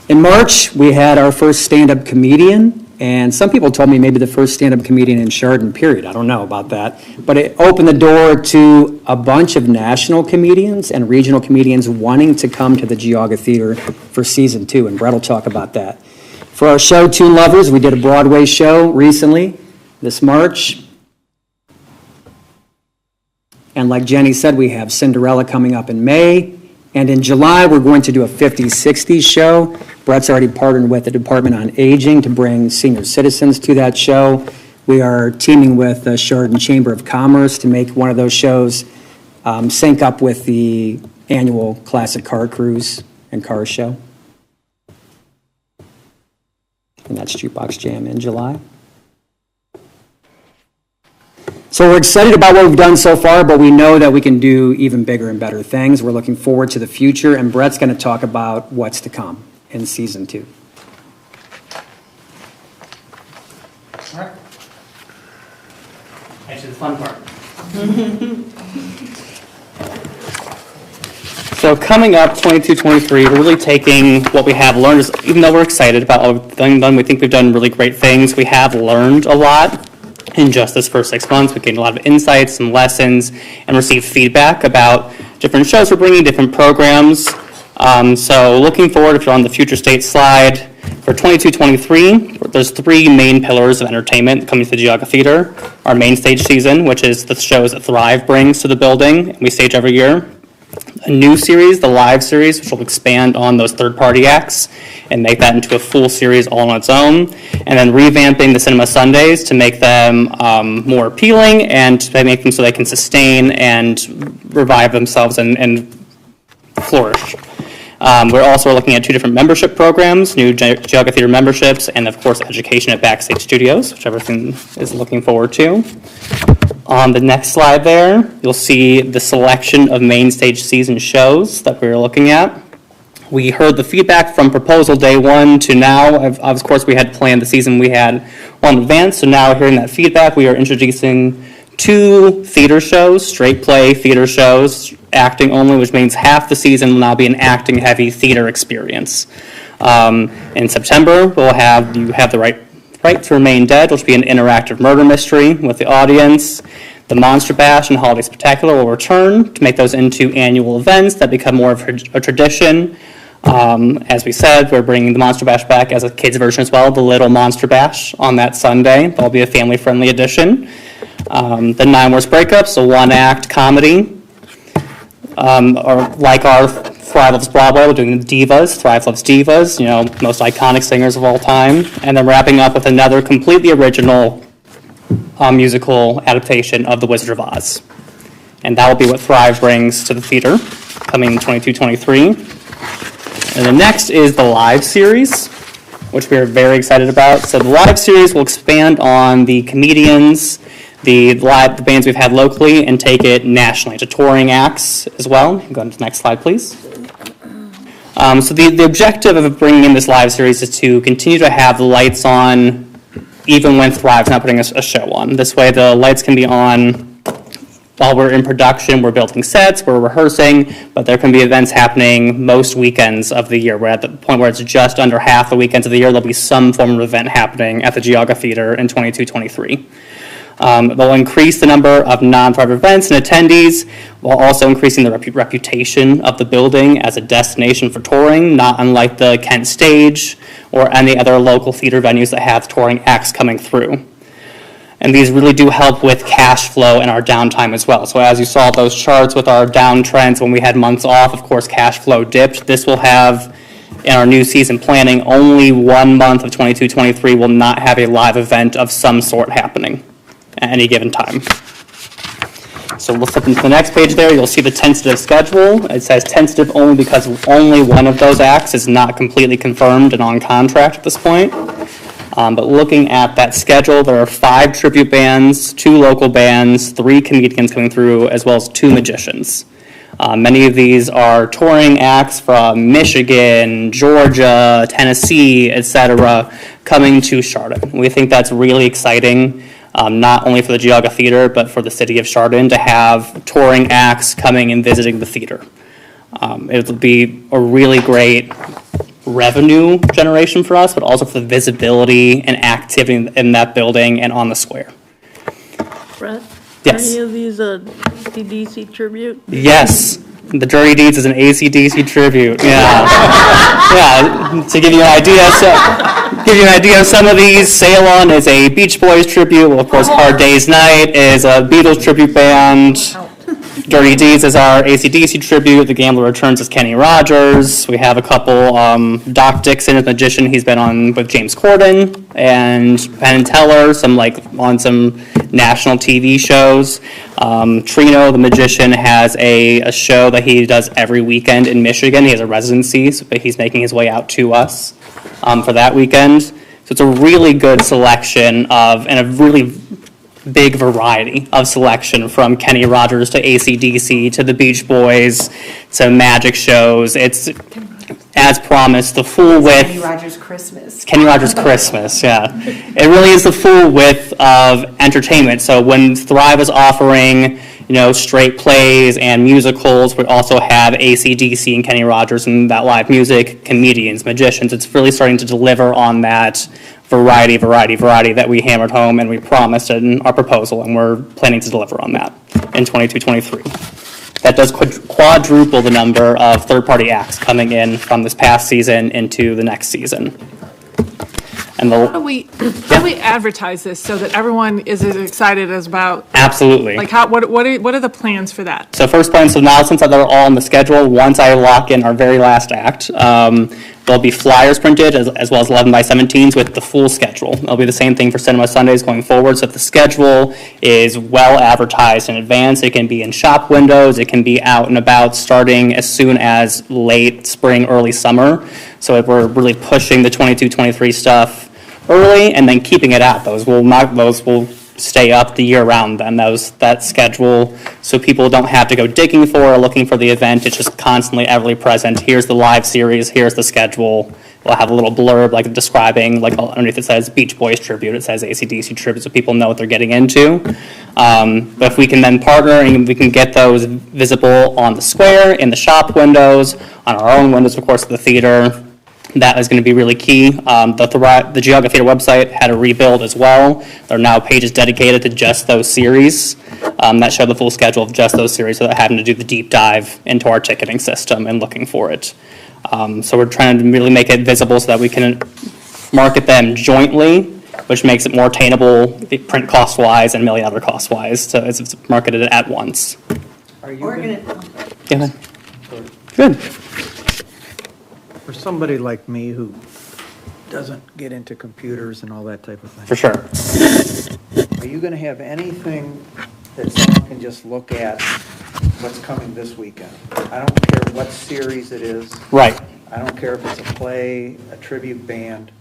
In March, we had our first stand-up comedian, and some people told me maybe the first stand-up comedian in Chardon, period. I don't know about that. But it opened the door to a bunch of national comedians and regional comedians wanting to come to the Geauga Theater for season 2, and Brett will talk about that. For our show, Tune Lovers, we did a Broadway show recently, this March. And like Jenny said, we have Cinderella coming up in May. And in July, we're going to do a 50s, 60s show. Brett's already partnered with the Department on Aging to bring senior citizens to that show. We are teaming with the Chardon Chamber of Commerce to make one of those shows sync up with the annual Classic Car Cruise and Car Show. And that's Jukebox Jam in July. So we're excited about what we've done so far, but we know that we can do even bigger and better things. We're looking forward to the future, and Brett's going to talk about what's to come in season 2. All right. Actually, the fun part. So coming up, 22-23, we're really taking what we have learned, even though we're excited about what we've done, we think we've done really great things. We have learned a lot in just this first 6 months. We gained a lot of insights, some lessons, and received feedback about different shows we're bringing, different programs. So looking forward, if you're on the future state slide, for 22-23, there's 3 main pillars of entertainment coming to the Geauga Theater. Our main stage season, which is the shows that Thrive brings to the building, and we stage every year. A new series, the Live series, which will expand on those third-party acts and make that into a full series all on its own. And then revamping the Cinema Sundays to make them more appealing and to make them so they can sustain and revive themselves and flourish. We're also looking at 2 different membership programs, new Geauga Theater memberships, and of course education at Backstage Studios, which everything is looking forward to. On the next slide there, you'll see the selection of main stage season shows that we're looking at. We heard the feedback from proposal day 1 to now. Of course, we had planned the season we had well in advance, so now hearing that feedback, we are introducing 2 theater shows, straight play theater shows, acting only, which means half the season will now be an acting-heavy theater experience. In September, you have the Right to Remain Dead, which will be an interactive murder mystery with the audience. The Monster Bash and Holiday Spectacular will return to make those into annual events that become more of a tradition. As we said, we're bringing the Monster Bash back as a kids version as well, the Little Monster Bash on that Sunday. That'll be a family-friendly edition. The 9 Worst Breakups, a 1-act comedy. Or like our Thrive Loves Broadway, we're doing Divas, Thrive Loves Divas, most iconic singers of all time. And then wrapping up with another completely original musical adaptation of The Wizard of Oz. And that will be what Thrive brings to the theater, coming in 22-23. And the next is the live series, which we are very excited about. So the live series will expand on the comedians, the bands we've had locally, and take it nationally to touring acts as well. Go on to the next slide, please. So the objective of bringing in this live series is to continue to have the lights on even when Thrive's not putting a show on. This way the lights can be on while we're in production, we're building sets, we're rehearsing, but there can be events happening most weekends of the year. We're at the point where it's just under half the weekends of the year, there'll be some form of event happening at the Geauga Theater in 22-23. They'll increase the number of non-Thrive events and attendees, while also increasing the reputation of the building as a destination for touring, not unlike the Kent Stage or any other local theater venues that have touring acts coming through. And these really do help with cash flow and our downtime as well. So as you saw those charts with our downtrends when we had months off, of course, cash flow dipped. This will have, in our new season planning, only 1 month of 22-23 will not have a live event of some sort happening at any given time. So we'll flip into the next page there. You'll see the tentative schedule. It says tentative only because only one of those acts is not completely confirmed and on contract at this point. But looking at that schedule, there are 5 tribute bands, 2 local bands, 3 comedians coming through, as well as 2 magicians. Many of these are touring acts from Michigan, Georgia, Tennessee, etc., coming to Chardon. We think that's really exciting, not only for the Geauga Theater, but for the city of Chardon to have touring acts coming and visiting the theater. It'll be a really great revenue generation for us, but also for the visibility and activity in that building and on the square. Brett? Yes. Any of these DC tribute? Yes. The Dirty Deeds is an AC/DC tribute. Yeah. Yeah. To give you an idea, some of these. Sail On is a Beach Boys tribute. Well, of course, Hard Day's Night is a Beatles tribute band. Dirty Deeds is our AC/DC tribute. The Gambler Returns is Kenny Rogers. We have a couple. Doc Dixon is a magician. He's been on with James Corden and Penn and Teller, on some national TV shows. Trino, the magician, has a show that he does every weekend in Michigan. He has a residency, but he's making his way out to us for that weekend. So it's a really good selection and a really big variety of selection, from Kenny Rogers to AC/DC to the Beach Boys to magic shows. It's, as promised, the full width. Kenny Rogers Christmas. Kenny Rogers Christmas, yeah. It really is the full width of entertainment. So when Thrive is offering, straight plays and musicals, we also have AC/DC and Kenny Rogers and that live music, comedians, magicians. It's really starting to deliver on that variety that we hammered home and we promised in our proposal, and we're planning to deliver on that in 22-23. That does quadruple the number of third-party acts coming in from this past season into the next season. And How do we advertise this so that everyone is as excited as about? Absolutely. What are the plans for that? So first plan, so now since they're all on the schedule, once I lock in our very last act, there'll be flyers printed as well as 11 by 17s with the full schedule. It'll be the same thing for Cinema Sundays going forward. So if the schedule is well advertised in advance, it can be in shop windows, it can be out and about starting as soon as late spring, early summer. So if we're really pushing the 22-23 stuff early and then keeping it out, those will stay up the year round, then that schedule, so people don't have to go digging for or looking for the event. It's just constantly everly present. Here's the live series, here's the schedule. We'll have a little blurb describing, underneath it says Beach Boys tribute, it says AC/DC tribute, so people know what they're getting into. But if we can then partner and we can get those visible on the square, in the shop windows, on our own windows, of course, of the theater, that is going to be really key. The Geauga Theater website had a rebuild as well. There are now pages dedicated to just those series that show the full schedule of just those series, without having to do the deep dive into our ticketing system and looking for it. So we're trying to really make it visible so that we can market them jointly, which makes it more attainable print cost-wise and million other cost-wise, so it's marketed at once. Are you going to... Yeah, Good. For somebody like me who doesn't get into computers and all that type of thing. For sure. Are you gonna have anything that someone can just look at what's coming this weekend? I don't care what series it is. Right. I don't care if it's a play, a tribute band,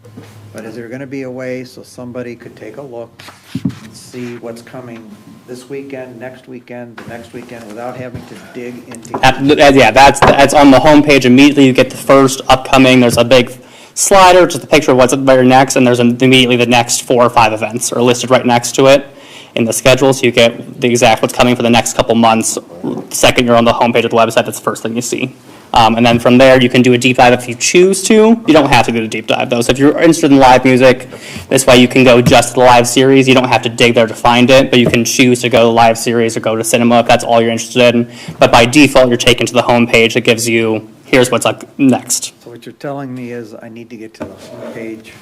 but is there gonna be a way so somebody could take a look and see what's coming this weekend, next weekend, the next weekend, without having to dig into? Yeah, that's on the homepage immediately. You get the first upcoming. There's a big slider, just a picture of what's right next, and there's immediately the next 4 or 5 events are listed right next to it in the schedule, so you get the exact what's coming for the next couple months. The second you're on the homepage of the website, that's the first thing you see. And then from there, you can do a deep dive if you choose to. You don't have to do a deep dive, though. So if you're interested in live music, this way you can go just to the live series. You don't have to dig there to find it, but you can choose to go to the live series or go to cinema if that's all you're interested in. But by default, you're taken to the homepage that gives you, here's what's up next. So what you're telling me is I need to get to the homepage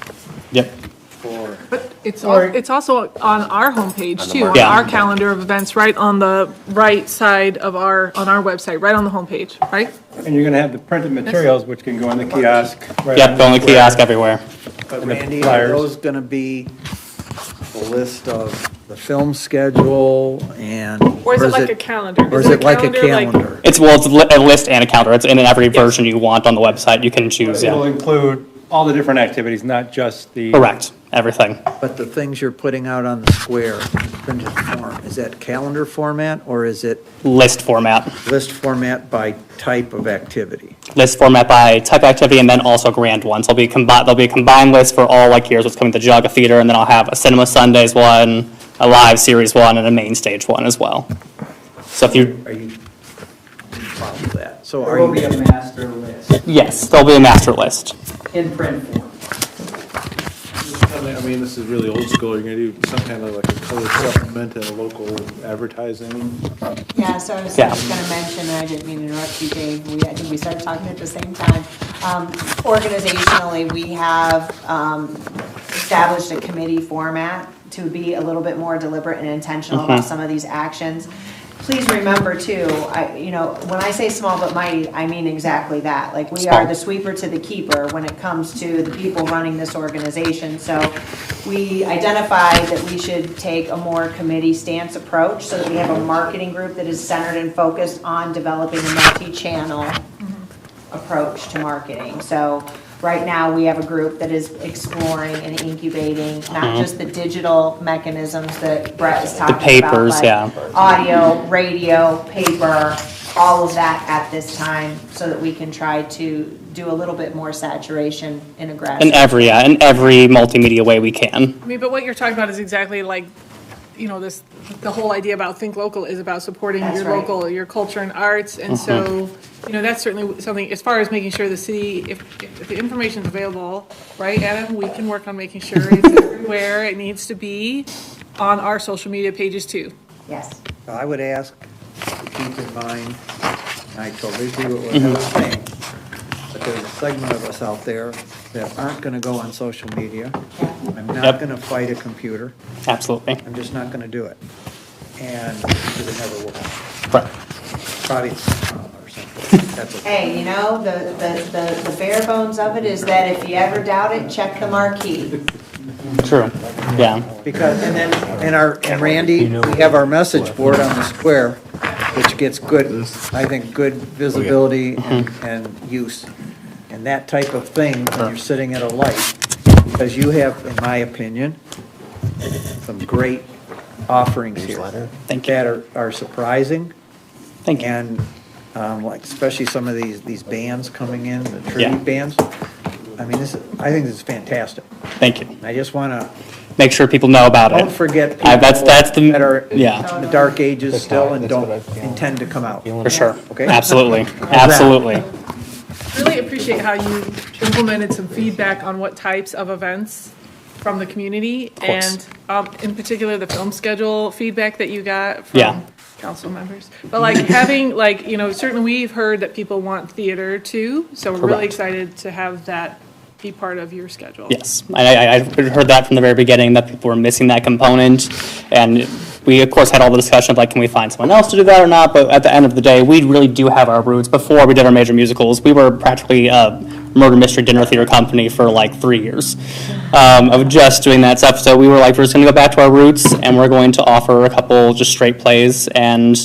Yep. for, It's also on our homepage too, on Yeah. our calendar of events, right on the right side of on our website, right on the homepage, right? And you're gonna have the printed materials, which can go in the kiosk. right Yep, on go on the square. kiosk everywhere. but And the Randy, are flyers. those gonna be the list of the film schedule and? Or is it like a calendar? Or is it like a calendar? It's a list and a calendar. It's in every version you want on the website. You can choose, It'll yeah. include all the different activities, not just the. Correct, everything. But the things you're putting out on the square, printed form, is that calendar format or is it List format. list format by type of activity? List format by type of activity and then also grand ones. There'll be a combined list for all, like here's what's coming to Jaga Theater, and then I'll have a Cinema Sundays one, a live series one, and a main stage one as well. So if you, Are you follow that? So There are will be you, a master list yes, there'll be a master list. in print form. I mean, this is really old school. You're gonna do some kind of like a color supplement and a local advertising. Yeah, so I was Yeah. just gonna mention, and I didn't mean to interrupt you, Dave, I think we started talking at the same time. Organizationally, we have, established a committee format to be a little bit more deliberate and intentional about some of these actions. Please remember too, when I say small but mighty, I mean exactly that. Like, we are the sweeper to the keeper when it comes to the people running this organization. So we identified that we should take a more committee stance approach so that we have a marketing group that is centered and focused on developing a multi-channel approach to marketing. So right now, we have a group that is exploring and incubating not just the digital mechanisms that Brett is talking about. papers, but yeah. audio, radio, paper, all of that at this time, so that we can try to do a little bit more saturation in aggressive. In every multimedia way we can. I mean, but what you're talking about is exactly like, the whole idea about Think Local is about supporting That's your right. local, your culture and arts. And so, that's certainly something, as far as making sure the city, if the information's available, right, Adam, we can work on making sure it's everywhere it needs to be on our social media pages too. Yes. I would ask to keep in mind, and I totally agree with what I was saying, but there's a segment of us out there that aren't gonna go on social media. I'm not Yep. gonna fight a computer. Absolutely. I'm just not gonna do it. And because it never will. Right. Probably, or something. That's okay. Hey, the bare bones of it is that if you ever doubt it, check the marquee. True, yeah. Because, and Randy, we have our message board on the square, which gets good, I think, good visibility and use. And that type of thing, when you're sitting at a light, because you have, in my opinion, some great offerings here. Thank you. That are surprising. Thank you. And, like, especially some of these bands coming in, the Yeah. tribute bands. I mean, I think this is fantastic. Thank you. I just wanna, Make sure people know about it. don't forget people That's the, that are yeah, in the dark ages still and don't intend to come out. for sure. Okay. Absolutely, absolutely. Really appreciate how you implemented some feedback on what types of events from the community, and in particular, the film schedule feedback that you got Yeah. from council members. But like having, certainly we've heard that people want theater too, so we're really Correct. excited to have that be part of your schedule. Yes, I heard that from the very beginning, that people were missing that component, and we of course had all the discussion of like, can we find someone else to do that or not? But at the end of the day, we really do have our roots. Before we did our major musicals, we were practically a murder mystery dinner theater company for like 3 years of just doing that stuff. So we were like, we're just going to go back to our roots, and we're going to offer a couple just straight plays. And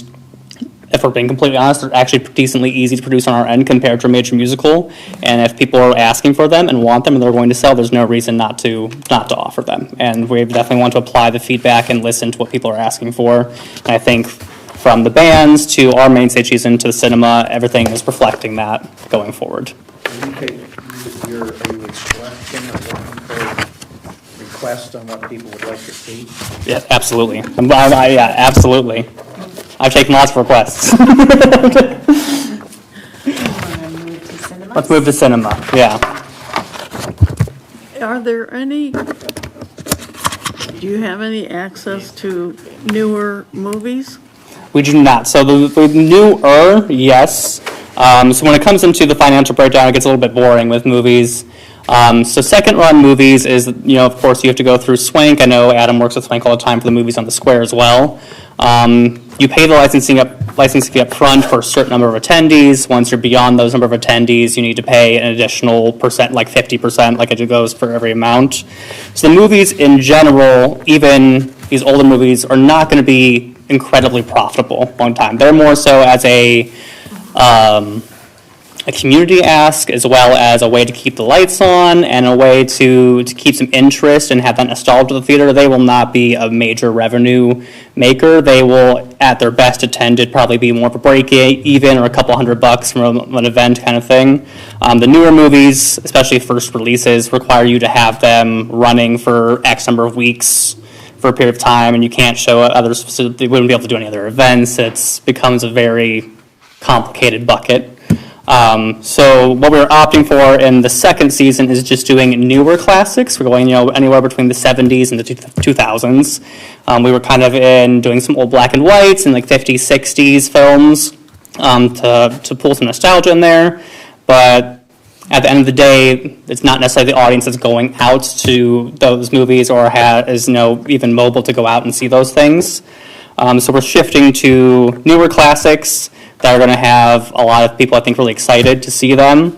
if we're being completely honest, they're actually decently easy to produce on our end compared to a major musical. And if people are asking for them and want them and they're going to sell, there's no reason not to offer them. And we definitely want to apply the feedback and listen to what people are asking for. And I think from the bands to our main stage season to the cinema, everything is reflecting that going forward. Are you requesting or looking for requests on what people would like to see? Yeah, absolutely. Yeah, absolutely. I've taken lots of requests. Let's move to cinema, yeah. Are there any, do you have any access to newer movies? We do not. So the newer, yes. So when it comes into the financial breakdown, it gets a little bit boring with movies. So second run movies is, of course, you have to go through Swank. I know Adam works with Swank all the time for the movies on the square as well. You pay the licensing fee up front for a certain number of attendees. Once you're beyond those number of attendees, you need to pay an additional percent, like 50%, like it goes for every amount. So the movies in general, even these older movies, are not going to be incredibly profitable long time. They're more so as a community ask, as well as a way to keep the lights on and a way to keep some interest and have that nostalgia to the theater. They will not be a major revenue maker. They will, at their best attended, probably be more of a break even or a couple $100 from an event kind of thing. The newer movies, especially first releases, require you to have them running for X number of weeks for a period of time, and you can't show others, so they wouldn't be able to do any other events. It becomes a very complicated bucket. So what we're opting for in the second season is just doing newer classics. We're going, anywhere between the 70s and the 2000s. We were kind of doing some old black and whites and like 50s, 60s films to pull some nostalgia in there. But at the end of the day, it's not necessarily the audience that's going out to those movies or is even mobile to go out and see those things. So we're shifting to newer classics that are going to have a lot of people, I think, really excited to see them.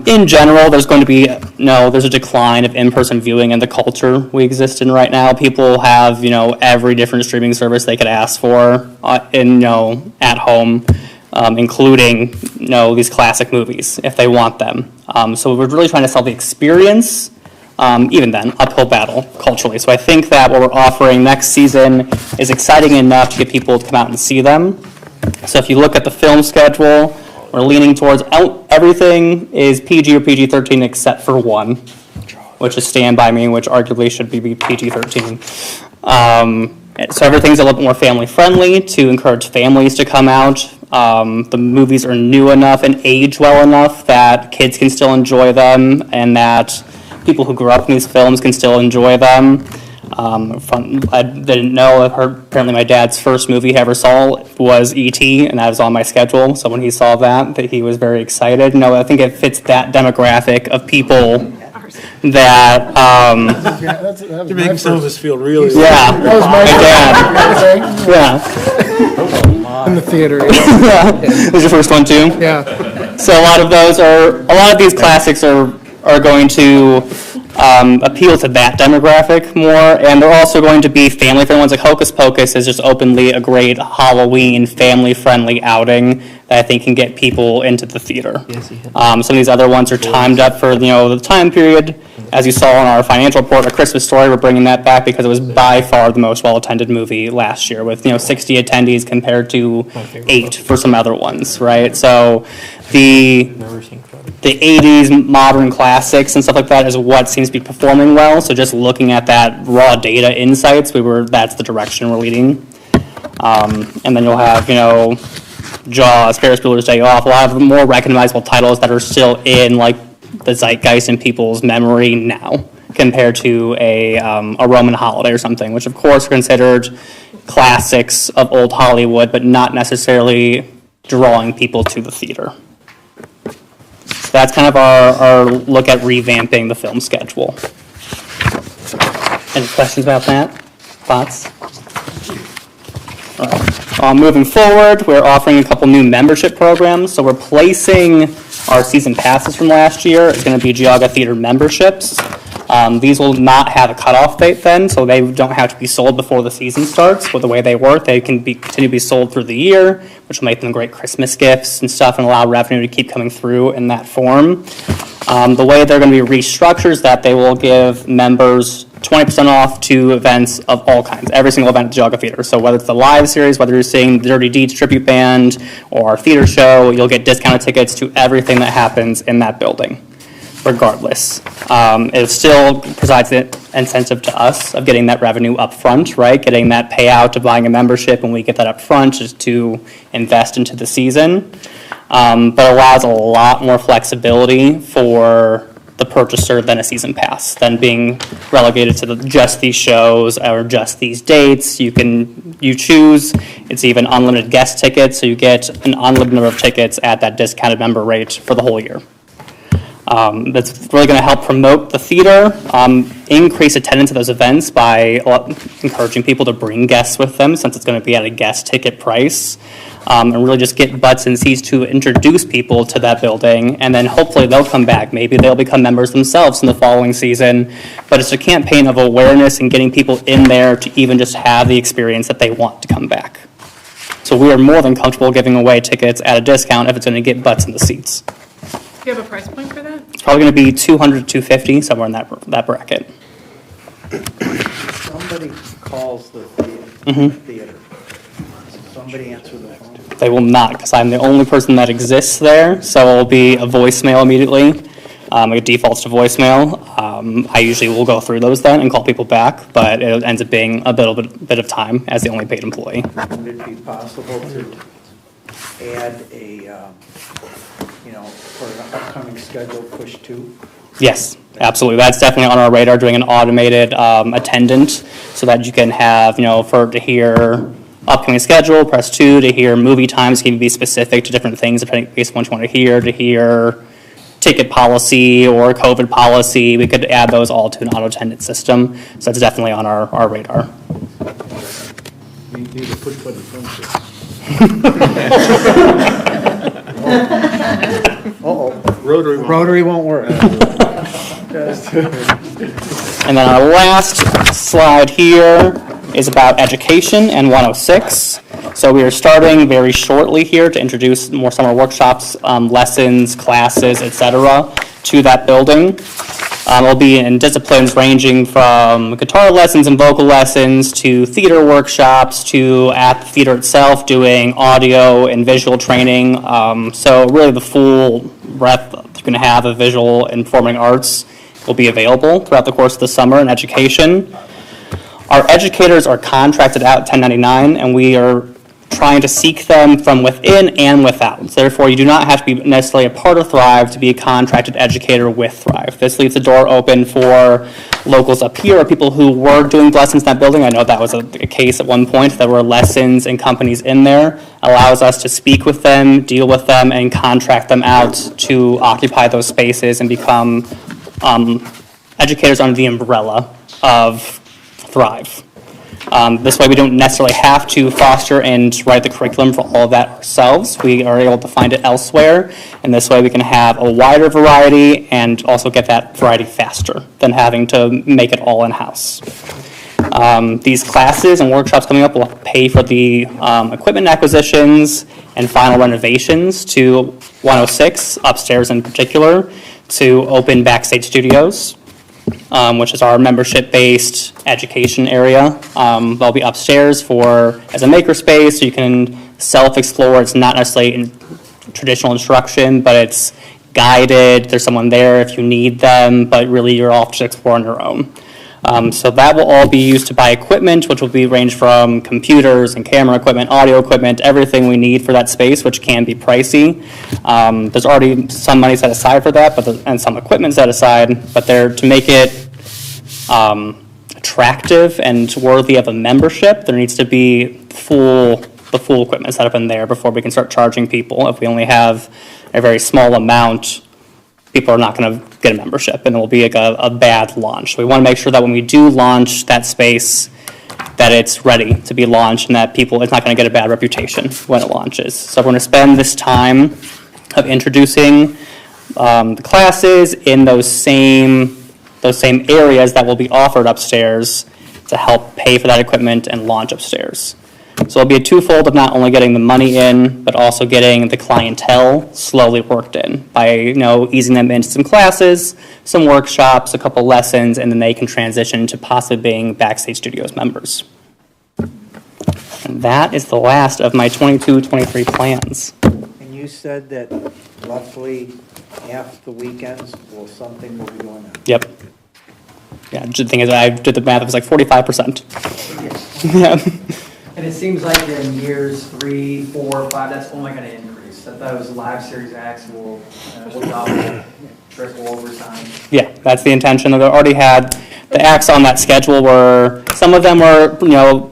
In general, there's going to be, there's a decline of in-person viewing in the culture we exist in right now. People have, every different streaming service they could ask for at home, including, these classic movies if they want them. So we're really trying to sell the experience, even then, uphill battle culturally. So I think that what we're offering next season is exciting enough to get people to come out and see them. So if you look at the film schedule, we're leaning towards everything is PG or PG-13 except for one, which is Stand By Me, which arguably should be PG-13. So everything's a little bit more family-friendly to encourage families to come out. The movies are new enough and age well enough that kids can still enjoy them and that people who grew up in these films can still enjoy them. I didn't know, apparently my dad's first movie he ever saw was E.T., and that was on my schedule, so when he saw that he was very excited. I think it fits that demographic of people that... You're making some of us feel really... Yeah, That was my dad. Yeah. In the theater. Yeah. This is your first one too? Yeah. So a lot of these classics are going to appeal to that demographic more, and they're also going to be family-friendly ones. Like Hocus Pocus is just openly a great Halloween family-friendly outing that I think can get people into the theater. Some of these other ones are timed up for the time period. As you saw in our financial report, A Christmas Story, we're bringing that back because it was by far the most well-attended movie last year, with 60 attendees compared to 8 for some other ones, right? So the 80s modern classics and stuff like that is what seems to be performing well. So just looking at that raw data insights, that's the direction we're leading. And then you'll have, Jaws, Ferris Bueller's Day Off, a lot of more recognizable titles that are still in the zeitgeist in people's memory now, compared to a Roman holiday or something, which of course are considered classics of old Hollywood, but not necessarily drawing people to the theater. So that's kind of our look at revamping the film schedule. Any questions about that? Thoughts? Moving forward, we're offering a couple new membership programs. So replacing our season passes from last year is going to be Geauga Theater memberships. These will not have a cutoff date then, so they don't have to be sold before the season starts. With the way they work, they can continue to be sold through the year, which will make them great Christmas gifts and stuff and allow revenue to keep coming through in that form. The way they're going to be restructured is that they will give members 20% off to events of all kinds, every single event at the Geauga Theater. So whether it's the live series, whether you're seeing the Dirty Deeds tribute band or our theater show, you'll get discounted tickets to everything that happens in that building, regardless. It still provides the incentive to us of getting that revenue up front, right? Getting that payout of buying a membership, and we get that up front just to invest into the season. But allows a lot more flexibility for the purchaser than a season pass, than being relegated to just these shows or just these dates. You choose. It's even unlimited guest tickets, so you get an unlimited number of tickets at that discounted member rate for the whole year. That's really going to help promote the theater, increase attendance at those events by encouraging people to bring guests with them, since it's going to be at a guest ticket price, and really just get butts in seats to introduce people to that building, and then hopefully they'll come back. Maybe they'll become members themselves in the following season, but it's a campaign of awareness and getting people in there to even just have the experience that they want to come back. So we are more than comfortable giving away tickets at a discount if it's going to get butts in the seats. Do you have a price point for that? It's probably going to be $200 to $250, somewhere in that bracket. Somebody calls the theater. Somebody answer the phone. They will not, because I'm the only person that exists there, so it will be a voicemail immediately. It defaults to voicemail. I usually will go through those then and call people back, but it ends up being a bit of time as the only paid employee. Would it be possible to add a, for an upcoming schedule, push 2? Yes, absolutely. That's definitely on our radar, doing an automated attendant so that you can have, to hear upcoming schedule, press 2, to hear movie times can be specific to different things depending based on what you want to hear ticket policy or COVID policy. We could add those all to an auto attendant system. So that's definitely on our radar. Need a push button phone system. Rotary won't work. And then our last slide here is about education and 106. So we are starting very shortly here to introduce more summer workshops, lessons, classes, etc. to that building. It'll be in disciplines ranging from guitar lessons and vocal lessons to theater workshops to at the theater itself doing audio and visual training. So really the full breadth you're going to have of visual and performing arts will be available throughout the course of the summer in education. Our educators are contracted out at 1099, and we are trying to seek them from within and without. So therefore, you do not have to be necessarily a part of Thrive to be a contracted educator with Thrive. This leaves the door open for locals up here or people who were doing lessons in that building. I know that was a case at one point. There were lessons and companies in there. Allows us to speak with them, deal with them, and contract them out to occupy those spaces and become educators under the umbrella of Thrive. This way we don't necessarily have to foster and write the curriculum for all of that ourselves. We are able to find it elsewhere, and this way we can have a wider variety and also get that variety faster than having to make it all in-house. These classes and workshops coming up will pay for the equipment acquisitions and final renovations to 106, upstairs in particular, to open backstage studios. Which is our membership-based education area. They'll be upstairs as a makerspace, so you can self-explore. It's not necessarily in traditional instruction, but it's guided. There's someone there if you need them, but really you're off to explore on your own. So that will all be used to buy equipment, which will be range from computers and camera equipment, audio equipment, everything we need for that space, which can be pricey. There's already some money set aside for that, and some equipment set aside, but to make it attractive and worthy of a membership, there needs to be the full equipment set up in there before we can start charging people. If we only have a very small amount, people are not going to get a membership, and it will be like a bad launch. We want to make sure that when we do launch that space, that it's ready to be launched and that it's not going to get a bad reputation when it launches. So we're going to spend this time of introducing the classes in those same areas that will be offered upstairs to help pay for that equipment and launch upstairs. So it'll be a twofold of not only getting the money in, but also getting the clientele slowly worked in by, easing them into some classes, some workshops, a couple lessons, and then they can transition to possibly being Backstage Studios members. And that is the last of my 22-23 plans. And you said that roughly half the weekends something will be going on. Yep. Yeah, the thing is, I did the math, it was like 45%. Yeah. And it seems like in years 3, 4, 5, that's only going to increase. That those live series acts will double, triple over time. Yeah, that's the intention. They've already had the acts on that schedule were, some of them were,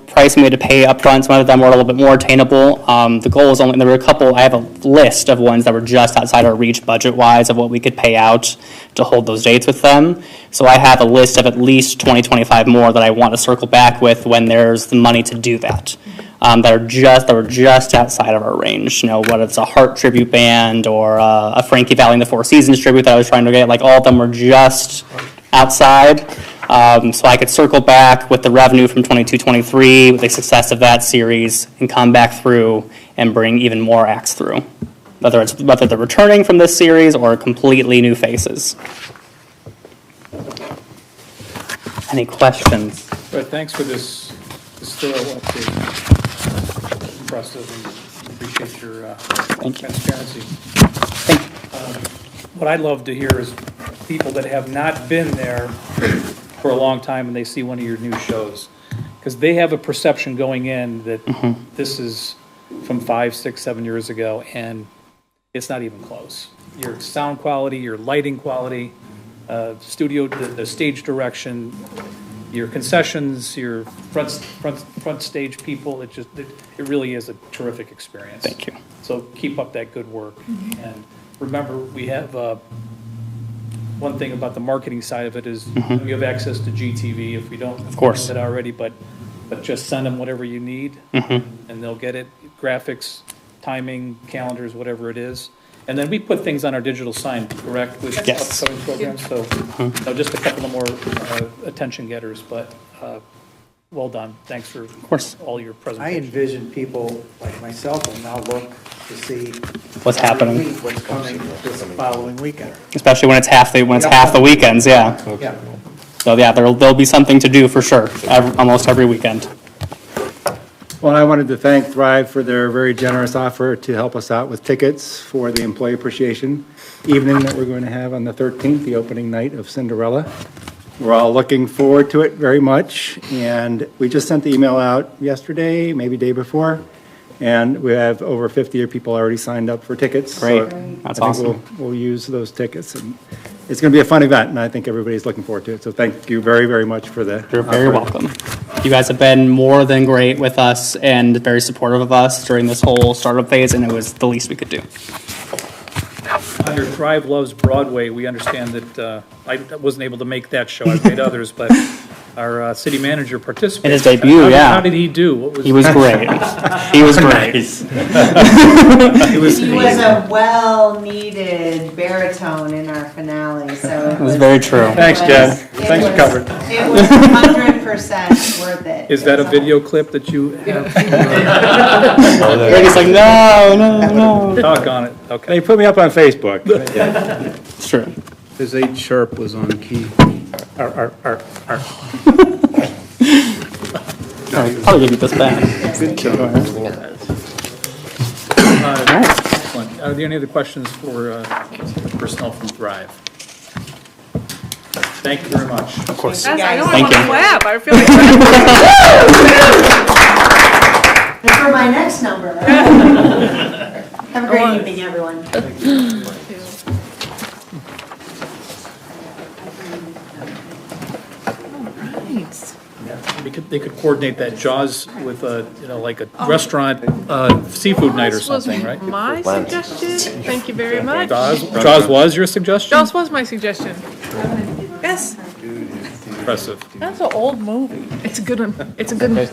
price we had to pay upfront, some of them were a little bit more attainable. The goal is only, there were a couple, I have a list of ones that were just outside our reach budget-wise of what we could pay out to hold those dates with them. So I have a list of at least 20, 25 more that I want to circle back with when there's the money to do that. That were just outside of our range. Whether it's a Heart tribute band or a Frankie Valli and the Four Seasons tribute that I was trying to get, like all of them were just outside. So I could circle back with the revenue from 22-23, with the success of that series, and come back through and bring even more acts through. Whether they're returning from this series or completely new faces. Any questions? But thanks for this thorough update. Impressive, and appreciate your transparency. What I'd love to hear is people that have not been there for a long time and they see one of your new shows, because they have a perception going in that this is from 5, 6, 7 years ago, and it's not even close. Your sound quality, your lighting quality, studio, the stage direction, your concessions, your front stage people, it really is a terrific experience. Thank you. So keep up that good work. And remember, we have one thing about the marketing side of it is you have access to GTV if we don't have it already, but just send them whatever you need and they'll get it. Graphics, timing, calendars, whatever it is. And then we put things on our digital sign, correct, with upcoming programs. So just a couple of more attention getters, but well done. Thanks for all your I presentation. envision people like myself will now look to see What's happening. what's coming this following weekend. Especially when it's half the weekends, yeah. Yeah. So yeah, there'll be something to do for sure, almost every weekend. Well, I wanted to thank Thrive for their very generous offer to help us out with tickets for the employee appreciation evening that we're going to have on the 13th, the opening night of Cinderella. We're all looking forward to it very much, and we just sent the email out yesterday, maybe day before, and we have over 50 people already signed up for tickets. Great. So That's I think awesome. we'll use those tickets, and it's going to be a fun event, and I think everybody's looking forward to it. So thank you very, very much for the You're very offer. welcome. You guys have been more than great with us and very supportive of us during this whole startup phase, and it was the least we could do. Under Thrive Loves Broadway, we understand that I wasn't able to make that show. I've made others, but our city manager participated. In his debut, yeah. How did he do? He was great. He was great. He was a well-needed baritone in our finale, so It was very true. Thanks, Jen. Thanks for covering. It was 100% worth it. Is that a video clip that you have? Brady's like, no. Talk on it. Okay. They put me up on Facebook. It's true. His 8 sharp was on key. I'll probably give you this back. Good job. Excellent. Are there any other questions for personnel from Thrive? Thank you very much. Of course. I know I Thank want to you. clap. I feel like And for my next number. Have a great evening, everyone. They could coordinate that Jaws with like a restaurant, seafood night or something, right? my suggestion. Thank you very much. Jaws was your suggestion? Jaws was my suggestion. Yes. impressive. That's an old movie. It's a good one. It's a good one.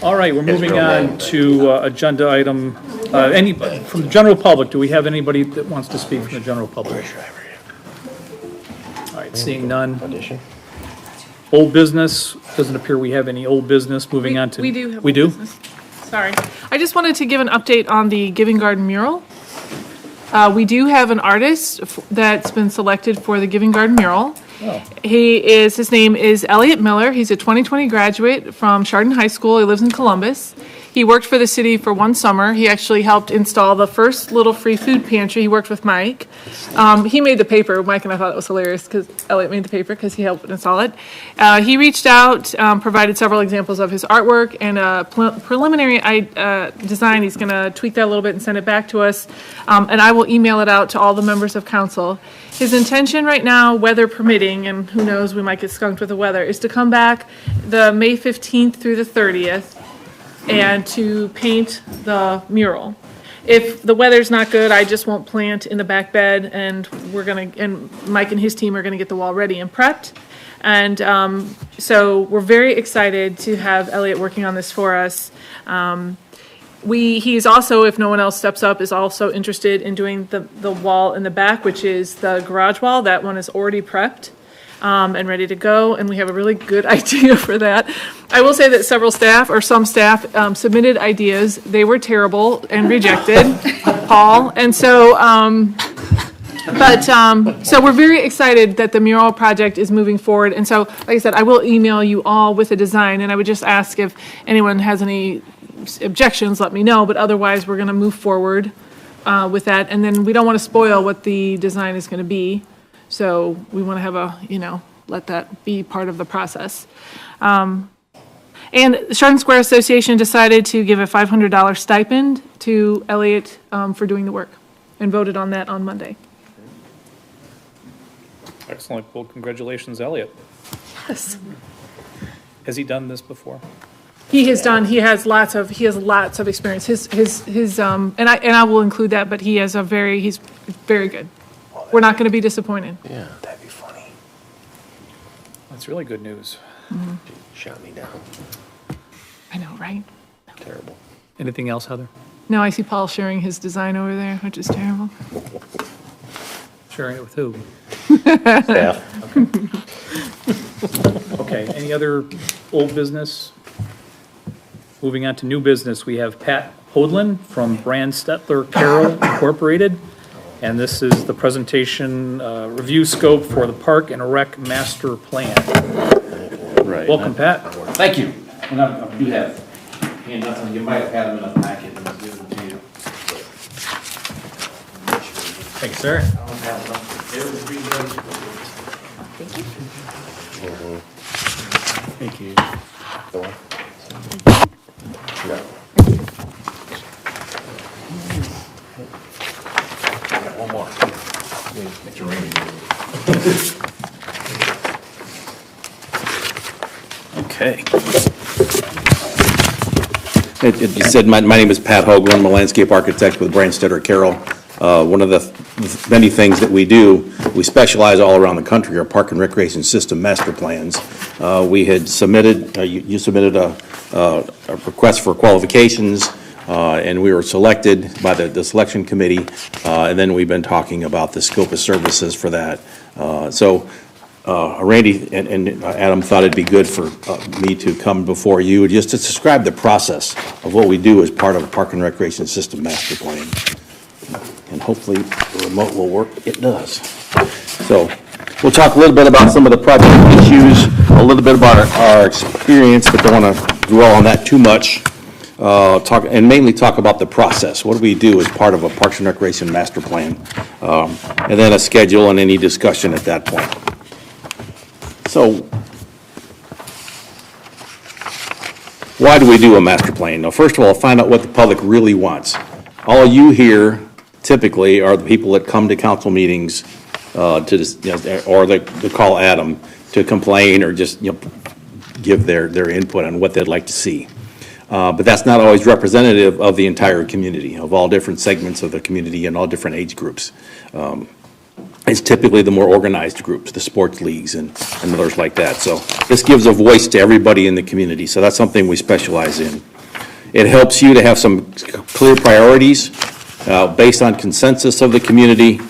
All right, we're moving on to agenda item, anybody, from the general public, do we have anybody that wants to speak from the general public? All right, seeing none. Old business, doesn't appear we have any old business, moving on to. We do have. We do? business. Sorry. I just wanted to give an update on the Giving Garden mural. We do have an artist that's been selected for the Giving Garden mural. His name is Elliot Miller. He's a 2020 graduate from Chardon High School. He lives in Columbus. He worked for the city for one summer. He actually helped install the first little free food pantry. He worked with Mike. He made the paper. Mike and I thought it was hilarious because Elliot made the paper because he helped install it. He reached out, provided several examples of his artwork and a preliminary design. He's going to tweak that a little bit and send it back to us. And I will email it out to all the members of council. His intention right now, weather permitting, and who knows, we might get skunked with the weather, is to come back the May 15th through the 30th and to paint the mural. If the weather's not good, I just won't plant in the back bed, and Mike and his team are gonna get the wall ready and prepped. And so we're very excited to have Elliot working on this for us. He's also, if no one else steps up, is also interested in doing the wall in the back, which is the garage wall. That one is already prepped and ready to go, and we have a really good idea for that. I will say that some staff submitted ideas. They were terrible and rejected, Paul. And so, so we're very excited that the mural project is moving forward. And so, like I said, I will email you all with a design, and I would just ask if anyone has any objections, let me know, but otherwise we're going to move forward with that. And then we don't want to spoil what the design is going to be. So we want to have let that be part of the process. And the Chardon Square Association decided to give a $500 stipend to Elliot for doing the work and voted on that on Monday. Excellent. Well, congratulations, Elliot. Yes. Has he done this before? He has lots of experience. And I will include that, but he's very good. We're not going to be disappointed. Yeah, that'd be funny. That's really good news. Mm-hmm. Shot me down. I know, right? Terrible. Anything else, Heather? No, I see Paul sharing his design over there, which is terrible. Sharing it with who? Staff. Okay, any other old business? Moving on to new business, we have Pat Hodlin from Brand Stetler Carroll Incorporated. And this is the presentation, review scope for the Park and Rec Master Plan. Right. Welcome, Pat. Thank you. And I do have handouts, and you might have had them in a packet, and I'll give them to you. Thanks, sir. Thank you. The one? No. One more. It's your rating. Okay. You said, my name is Pat Hoagland. I'm a landscape architect with Branstetter Carroll. One of the many things that we do, we specialize all around the country, are park and recreation system master plans. We had submitted, you submitted a request for qualifications, and we were selected by the selection committee, and then we've been talking about the scope of services for that. Randy and Adam thought it'd be good for me to come before you just to describe the process of what we do as part of a park and recreation system master plan. And hopefully the remote will work. It does. So we'll talk a little bit about some of the project issues, a little bit about our experience, but don't want to dwell on that too much. And mainly talk about the process. What do we do as part of a Parks and Recreation master plan? And then a schedule and any discussion at that point. So why do we do a master plan? Now, first of all, find out what the public really wants. All you hear typically are the people that come to council meetings or they call Adam to complain or just give their input on what they'd like to see. But that's not always representative of the entire community, of all different segments of the community and all different age groups. It's typically the more organized groups, the sports leagues and others like that. So this gives a voice to everybody in the community. So that's something we specialize in. It helps you to have some clear priorities based on consensus of the community.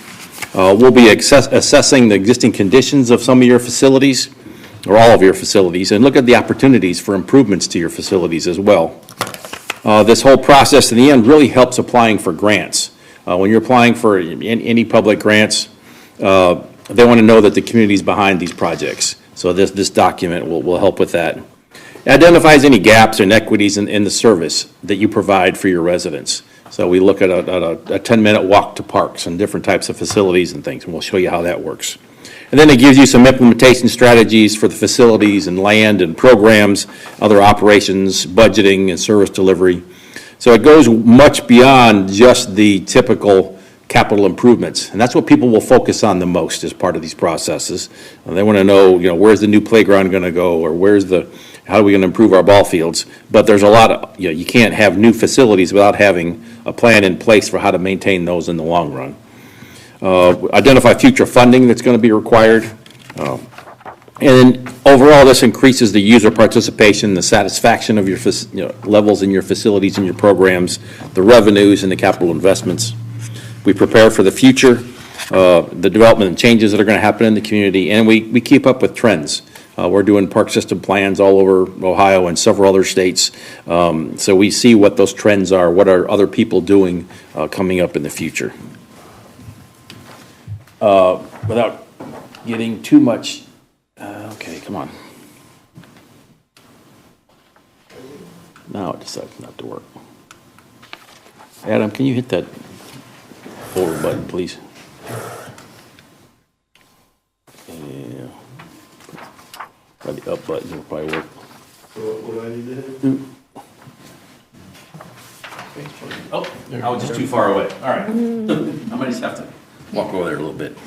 We'll be assessing the existing conditions of some of your facilities, or all of your facilities, and look at the opportunities for improvements to your facilities as well. This whole process in the end really helps applying for grants. When you're applying for any public grants, they want to know that the community is behind these projects. So this document will help with that. It identifies any gaps or inequities in the service that you provide for your residents. So we look at a 10-minute walk to parks and different types of facilities and things, and we'll show you how that works. And then it gives you some implementation strategies for the facilities and land and programs, other operations, budgeting, and service delivery. So it goes much beyond just the typical capital improvements, and that's what people will focus on the most as part of these processes. They want to know, where's the new playground going to go, or how are we going to improve our ball fields? But there's a lot of, you can't have new facilities without having a plan in place for how to maintain those in the long run. Identify future funding that's going to be required. And overall, this increases the user participation, the satisfaction of your levels in your facilities and your programs, the revenues and the capital investments. We prepare for the future, the development and changes that are going to happen in the community, and we keep up with trends. We're doing park system plans all over Ohio and several other states, so we see what those trends are, what are other people doing coming up in the future. Without getting too much, okay, come on. Now it decides not to work. Adam, can you hit that forward button, please? Yeah. Probably the up button will probably work. So what do I need to hit? Oh, I was just too far away. All right. I might just have to walk over there a little bit.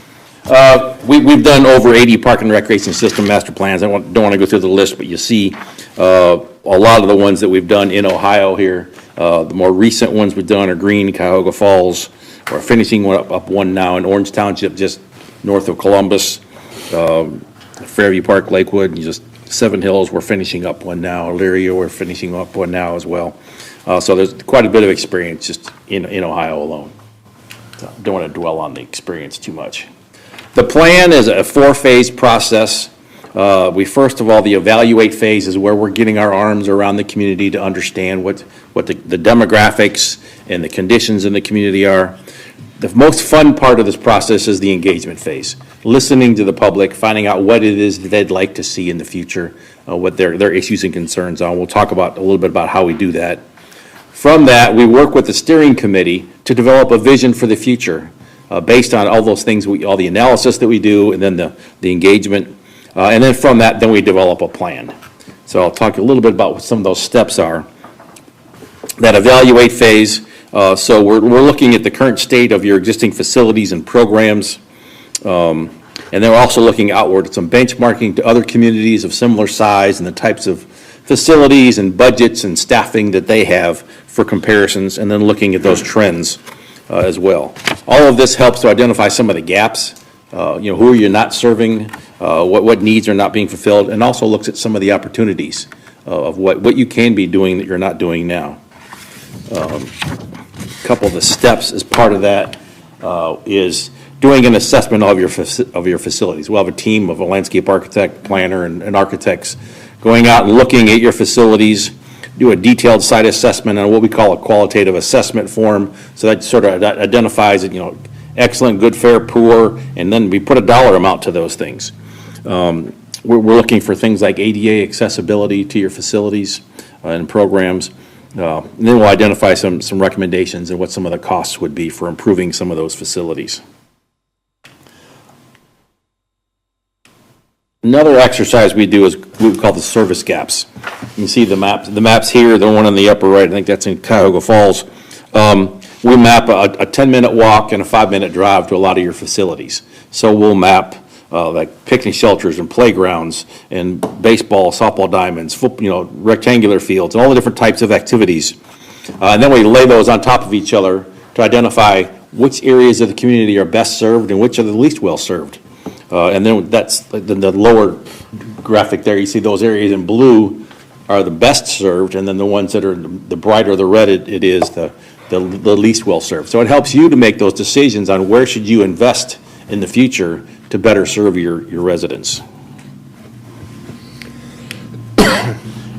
We've done over 80 park and recreation system master plans. I don't want to go through the list, but you see a lot of the ones that we've done in Ohio here. The more recent ones we've done are Green, Cuyahoga Falls. We're finishing up one now in Orange Township, just north of Columbus. Fairview Park, Lakewood, and just Seven Hills, we're finishing up one now. Elyria, we're finishing up one now as well. So there's quite a bit of experience just in Ohio alone. So don't want to dwell on the experience too much. The plan is a 4-phase process. First of all, the evaluate phase is where we're getting our arms around the community to understand what the demographics and the conditions in the community are. The most fun part of this process is the engagement phase, listening to the public, finding out what it is that they'd like to see in the future, what their issues and concerns are. We'll talk about a little bit about how we do that. From that, we work with the steering committee to develop a vision for the future based on all those things, all the analysis that we do, and then the engagement. And then from that, then we develop a plan. So I'll talk a little bit about what some of those steps are. That evaluate phase. So we're looking at the current state of your existing facilities and programs, and then we're also looking outward at some benchmarking to other communities of similar size and the types of facilities and budgets and staffing that they have for comparisons, and then looking at those trends as well. All of this helps to identify some of the gaps, who are you not serving, what needs are not being fulfilled, and also looks at some of the opportunities of what you can be doing that you're not doing now. A couple of the steps as part of that is doing an assessment of your facilities. We'll have a team of a landscape architect, planner, and architects going out and looking at your facilities, do a detailed site assessment on what we call a qualitative assessment form. So that sort of identifies it, excellent, good, fair, poor, and then we put a dollar amount to those things. We're looking for things like ADA accessibility to your facilities and programs. And then we'll identify some recommendations and what some of the costs would be for improving some of those facilities. Another exercise we do is what we call the service gaps. You can see the maps here, the one on the upper right, I think that's in Cuyahoga Falls. We map a 10-minute walk and a 5-minute drive to a lot of your facilities. So we'll map like picnic shelters and playgrounds and baseball, softball diamonds, rectangular fields, and all the different types of activities. And then we lay those on top of each other to identify which areas of the community are best served and which are the least well-served. And then that's the lower graphic there, you see those areas in blue are the best served, and then the ones that are the brighter the red it is, the least well-served. So it helps you to make those decisions on where should you invest in the future to better serve your residents.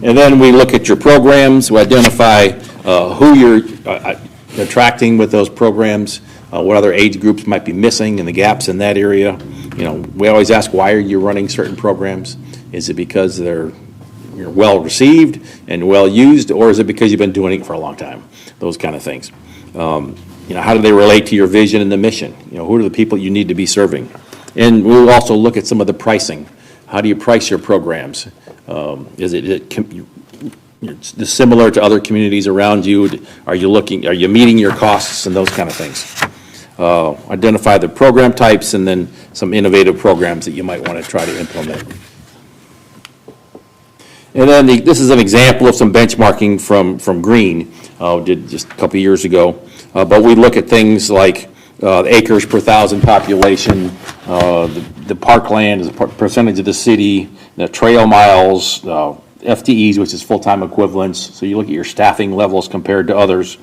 And then we look at your programs, we identify who you're attracting with those programs, what other age groups might be missing and the gaps in that area. You know, we always ask, why are you running certain programs? Is it because you're well received and well used, or is it because you've been doing it for a long time? Those kind of things. You know, how do they relate to your vision and the mission? You know, who are the people you need to be serving? And we'll also look at some of the pricing. How do you price your programs? Is it similar to other communities around you? Are you meeting your costs and those kind of things? Identify the program types and then some innovative programs that you might want to try to implement. And then this is an example of some benchmarking from Green, did just a couple years ago. But we look at things like acres per thousand population, the parkland as a percentage of the city, the trail miles, FTEs, which is full-time equivalents. So you look at your staffing levels compared to others,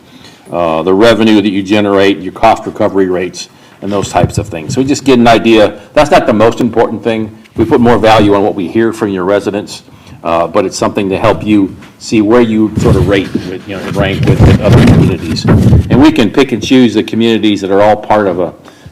the revenue that you generate, your cost recovery rates, and those types of things. So we just get an idea. That's not the most important thing. We put more value on what we hear from your residents, but it's something to help you see where you sort of rate, and rank with other communities. And we can pick and choose the communities that are all part of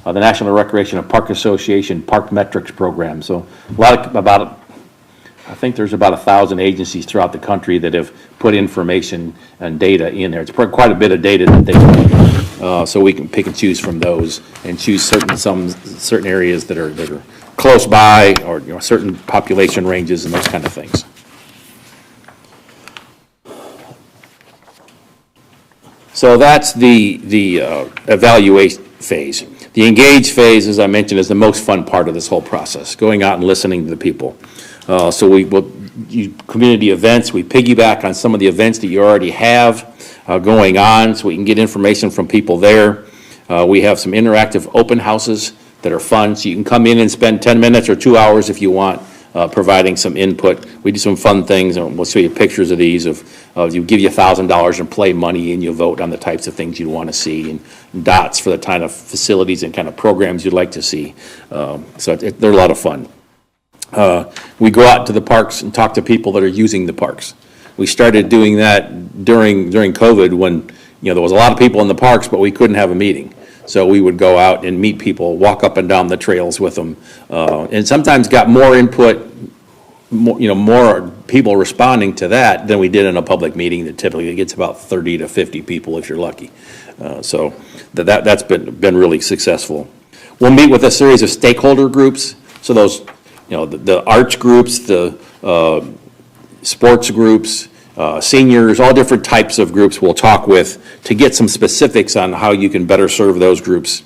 the National Recreation and Park Association Park Metrics program. So I think there's about 1,000 agencies throughout the country that have put information and data in there. It's quite a bit of data that they put. So we can pick and choose from those and choose certain areas that are close by, or certain population ranges and those kind of things. So that's the evaluate phase. The engage phase, as I mentioned, is the most fun part of this whole process, going out and listening to the people. So we will use community events. We piggyback on some of the events that you already have going on, so we can get information from people there. We have some interactive open houses that are fun, so you can come in and spend 10 minutes or 2 hours if you want, providing some input. We do some fun things, and we'll show you pictures of these, you give you $1,000 and play money, and you vote on the types of things you want to see, and dots for the kind of facilities and kind of programs you'd like to see. So they're a lot of fun. We go out to the parks and talk to people that are using the parks. We started doing that during COVID when there was a lot of people in the parks, but we couldn't have a meeting. So we would go out and meet people, walk up and down the trails with them, and sometimes got more input, more people responding to that than we did in a public meeting that typically gets about 30 to 50 people if you're lucky. So that's been really successful. We'll meet with a series of stakeholder groups. So those, the arts groups, the sports groups, seniors, all different types of groups we'll talk with to get some specifics on how you can better serve those groups.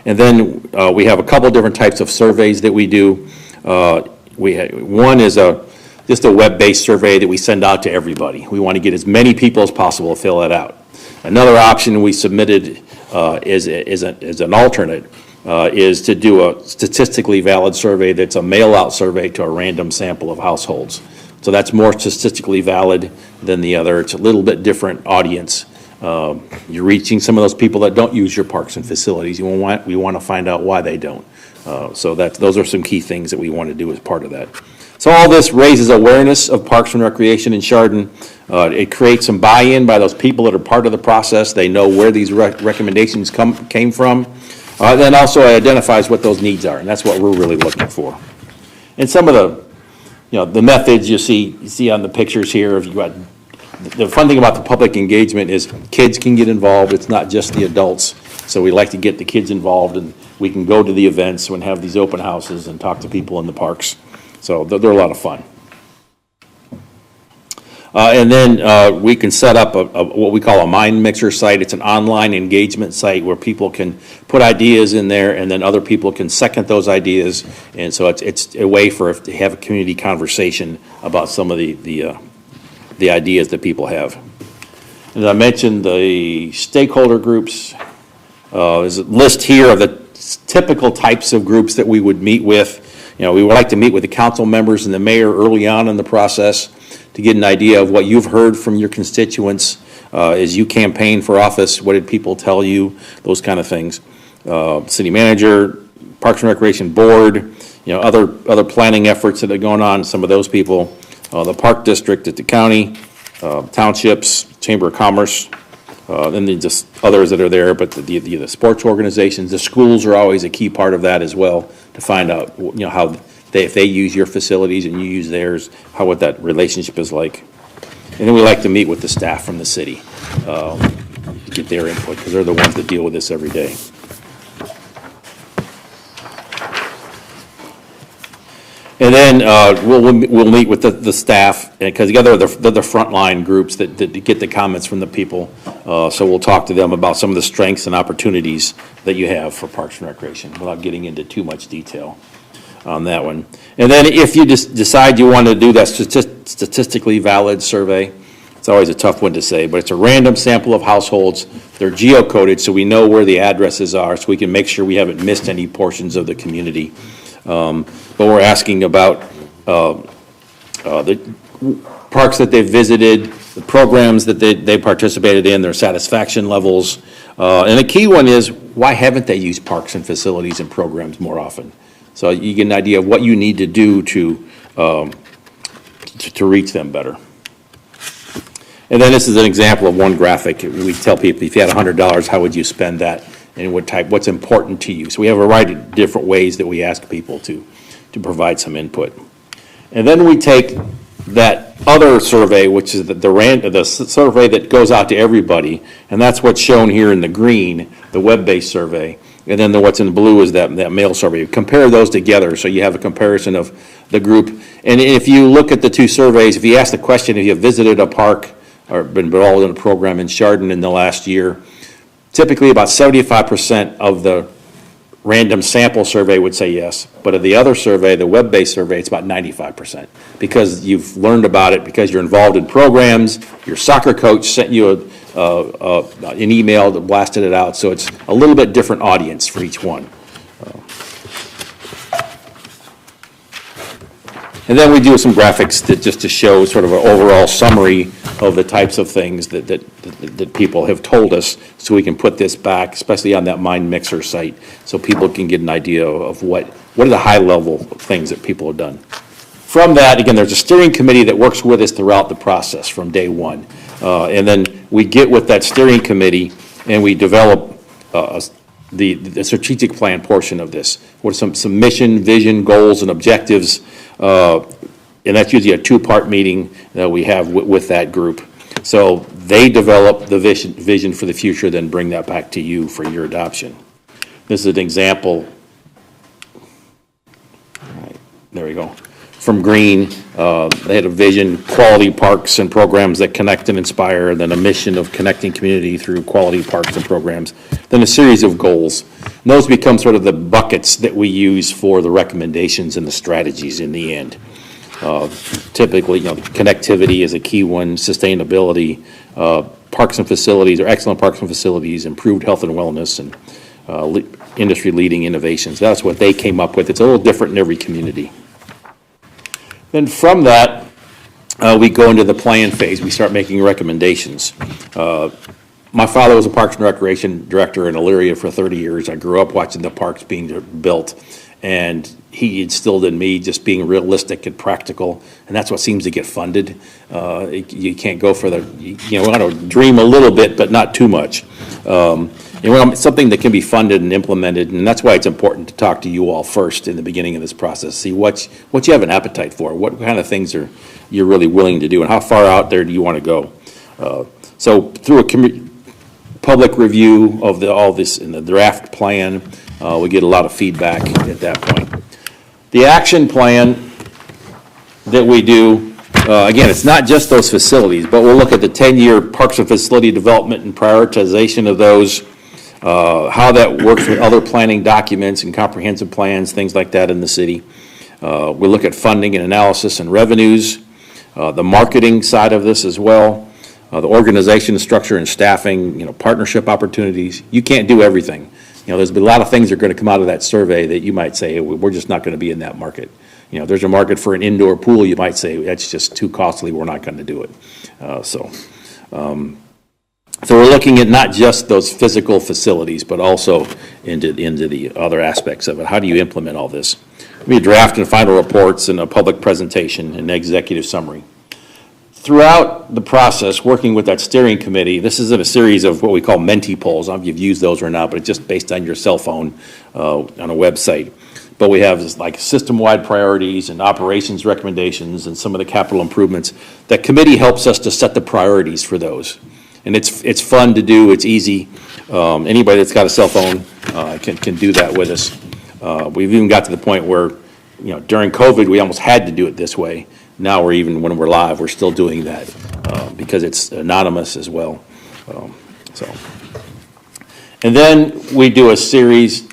And then we have a couple different types of surveys that we do. One is just a web-based survey that we send out to everybody. We want to get as many people as possible to fill that out. Another option we submitted as an alternate is to do a statistically valid survey that's a mail-out survey to a random sample of households. So that's more statistically valid than the other. It's a little bit different audience. You're reaching some of those people that don't use your parks and facilities. We want to find out why they don't. So those are some key things that we want to do as part of that. So all this raises awareness of Parks and Recreation in Chardon. It creates some buy-in by those people that are part of the process. They know where these recommendations came from. Then also identifies what those needs are, and that's what we're really looking for. And some of the methods you see on the pictures here, the fun thing about the public engagement is kids can get involved. It's not just the adults. So we like to get the kids involved, and we can go to the events and have these open houses and talk to people in the parks. So they're a lot of fun. And then we can set up what we call a mind mixer site. It's an online engagement site where people can put ideas in there, and then other people can second those ideas. And so it's a way to have a community conversation about some of the ideas that people have. As I mentioned, the stakeholder groups. There's a list here of the typical types of groups that we would meet with. We would like to meet with the council members and the mayor early on in the process to get an idea of what you've heard from your constituents as you campaign for office. What did people tell you? Those kind of things. City manager, Parks and Recreation Board, other planning efforts that are going on, some of those people, the Park District at the county, townships, Chamber of Commerce, and then just others that are there, but the sports organizations, the schools are always a key part of that as well, to find out, how if they use your facilities and you use theirs, what that relationship is like. And then we like to meet with the staff from the city, to get their input, because they're the ones that deal with this every day. And then we'll meet with the staff, because they're the frontline groups that get the comments from the people. So we'll talk to them about some of the strengths and opportunities that you have for Parks and Recreation, without getting into too much detail on that one. And then if you just decide you want to do that statistically valid survey, it's always a tough one to say, but it's a random sample of households. They're geocoded, so we know where the addresses are, so we can make sure we haven't missed any portions of the community. But we're asking about the parks that they've visited, the programs that they participated in, their satisfaction levels. And the key one is, why haven't they used parks and facilities and programs more often? So you get an idea of what you need to do to reach them better. And then this is an example of one graphic. We tell people, if you had $100, how would you spend that? And what's important to you. So we have a variety of different ways that we ask people to provide some input. And then we take that other survey, which is the survey that goes out to everybody, and that's what's shown here in the green, the web-based survey. And then what's in blue is that mail survey. Compare those together so you have a comparison of the group. And if you look at the two surveys, if you ask the question, if you have visited a park or been involved in a program in Chardon in the last year, typically about 75% of the random sample survey would say yes, but of the other survey, the web-based survey, it's about 95%, because you've learned about it, because you're involved in programs, your soccer coach sent you an email that blasted it out, so it's a little bit different audience for each one. And then we do some graphics just to show sort of an overall summary of the types of things that people have told us, so we can put this back, especially on that Mind Mixer site, so people can get an idea of what are the high-level things that people have done. From that, again, there's a steering committee that works with us throughout the process from day one. And then we get with that steering committee and we develop the strategic plan portion of this. What are some mission, vision, goals, and objectives? And that's usually a two-part meeting that we have with that group. So they develop the vision for the future, then bring that back to you for your adoption. This is an example. All right, there we go. From green, they had a vision, quality parks and programs that connect and inspire, then a mission of connecting community through quality parks and programs, then a series of goals. And those become sort of the buckets that we use for the recommendations and the strategies in the end. Typically, connectivity is a key one, sustainability, parks and facilities, or excellent parks and facilities, improved health and wellness, and industry-leading innovations. That's what they came up with. It's a little different in every community. Then from that, we go into the plan phase. We start making recommendations. My father was a Parks and Recreation director in Elyria for 30 years. I grew up watching the parks being built, and he instilled in me just being realistic and practical, and that's what seems to get funded. You can't go for we want to dream a little bit, but not too much. Something that can be funded and implemented, and that's why it's important to talk to you all first in the beginning of this process. See what you have an appetite for, what kind of things you're really willing to do, and how far out there do you want to go. So through a public review of all this in the draft plan, we get a lot of feedback at that point. The action plan that we do, again, it's not just those facilities, but we'll look at the 10-year parks and facility development and prioritization of those, how that works with other planning documents and comprehensive plans, things like that in the city. We look at funding and analysis and revenues, the marketing side of this as well, the organization structure and staffing, partnership opportunities. You can't do everything. There's been a lot of things that are going to come out of that survey that you might say, hey, we're just not going to be in that market. There's a market for an indoor pool, you might say, that's just too costly, we're not going to do it. So we're looking at not just those physical facilities, but also into the other aspects of it. How do you implement all this? We draft and final reports and a public presentation and executive summary. Throughout the process, working with that steering committee, this is a series of what we call Menti polls. I don't know if you've used those or not, but it's just based on your cell phone on a website. But we have this, like system-wide priorities and operations recommendations and some of the capital improvements. That committee helps us to set the priorities for those. And it's fun to do, it's easy. Anybody that's got a cell phone can do that with us. We've even got to the point where, during COVID, we almost had to do it this way. Now when we're live, we're still doing that because it's anonymous as well. And then we do a series,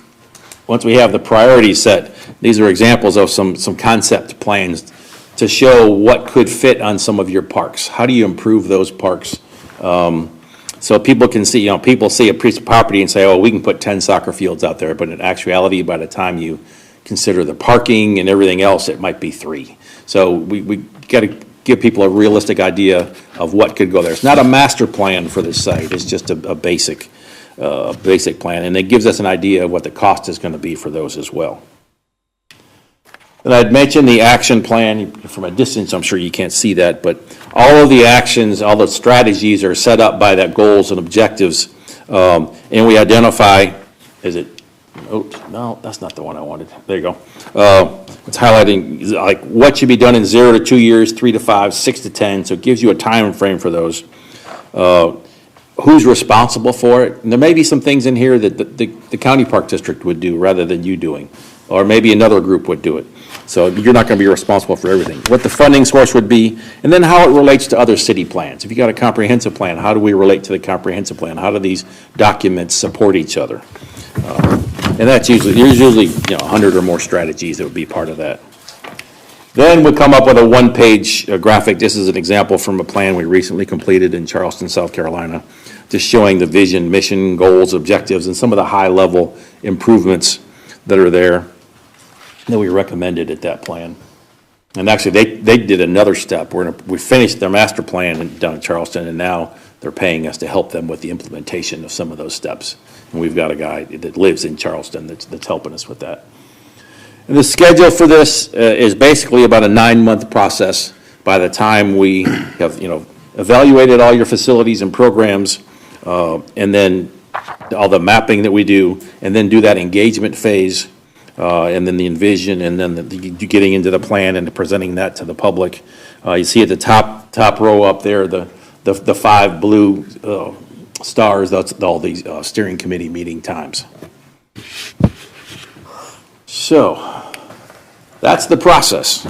once we have the priorities set, these are examples of some concept plans to show what could fit on some of your parks. How do you improve those parks? So people can see, people see a piece of property and say, oh, we can put 10 soccer fields out there, but in actuality, by the time you consider the parking and everything else, it might be 3. So we got to give people a realistic idea of what could go there. It's not a master plan for this site, it's just a basic plan, and it gives us an idea of what the cost is going to be for those as well. And I'd mentioned the action plan. From a distance, I'm sure you can't see that, but all of the actions, all the strategies are set up by that goals and objectives, and we identify, no, that's not the one I wanted. There you go. It's highlighting like what should be done in 0 to 2 years, 3 to 5, 6 to 10, so it gives you a time frame for those. Who's responsible for it? And there may be some things in here that the county park district would do rather than you doing, or maybe another group would do it. So you're not going to be responsible for everything. What the funding source would be, and then how it relates to other city plans. If you got a comprehensive plan, how do we relate to the comprehensive plan? How do these documents support each other? And that's usually 100 or more strategies that would be part of that. Then we come up with a one-page graphic. This is an example from a plan we recently completed in Charleston, South Carolina, just showing the vision, mission, goals, objectives, and some of the high-level improvements that are there that we recommended at that plan. And actually, they did another step. We finished their master plan down in Charleston, and now they're paying us to help them with the implementation of some of those steps. And we've got a guy that lives in Charleston that's helping us with that. And the schedule for this is basically about a 9-month process. By the time we have, evaluated all your facilities and programs, and then all the mapping that we do, and then do that engagement phase, and then the envision, and then getting into the plan and presenting that to the public. You see at the top row up there, the 5 blue stars, that's all these steering committee meeting times. So, that's the process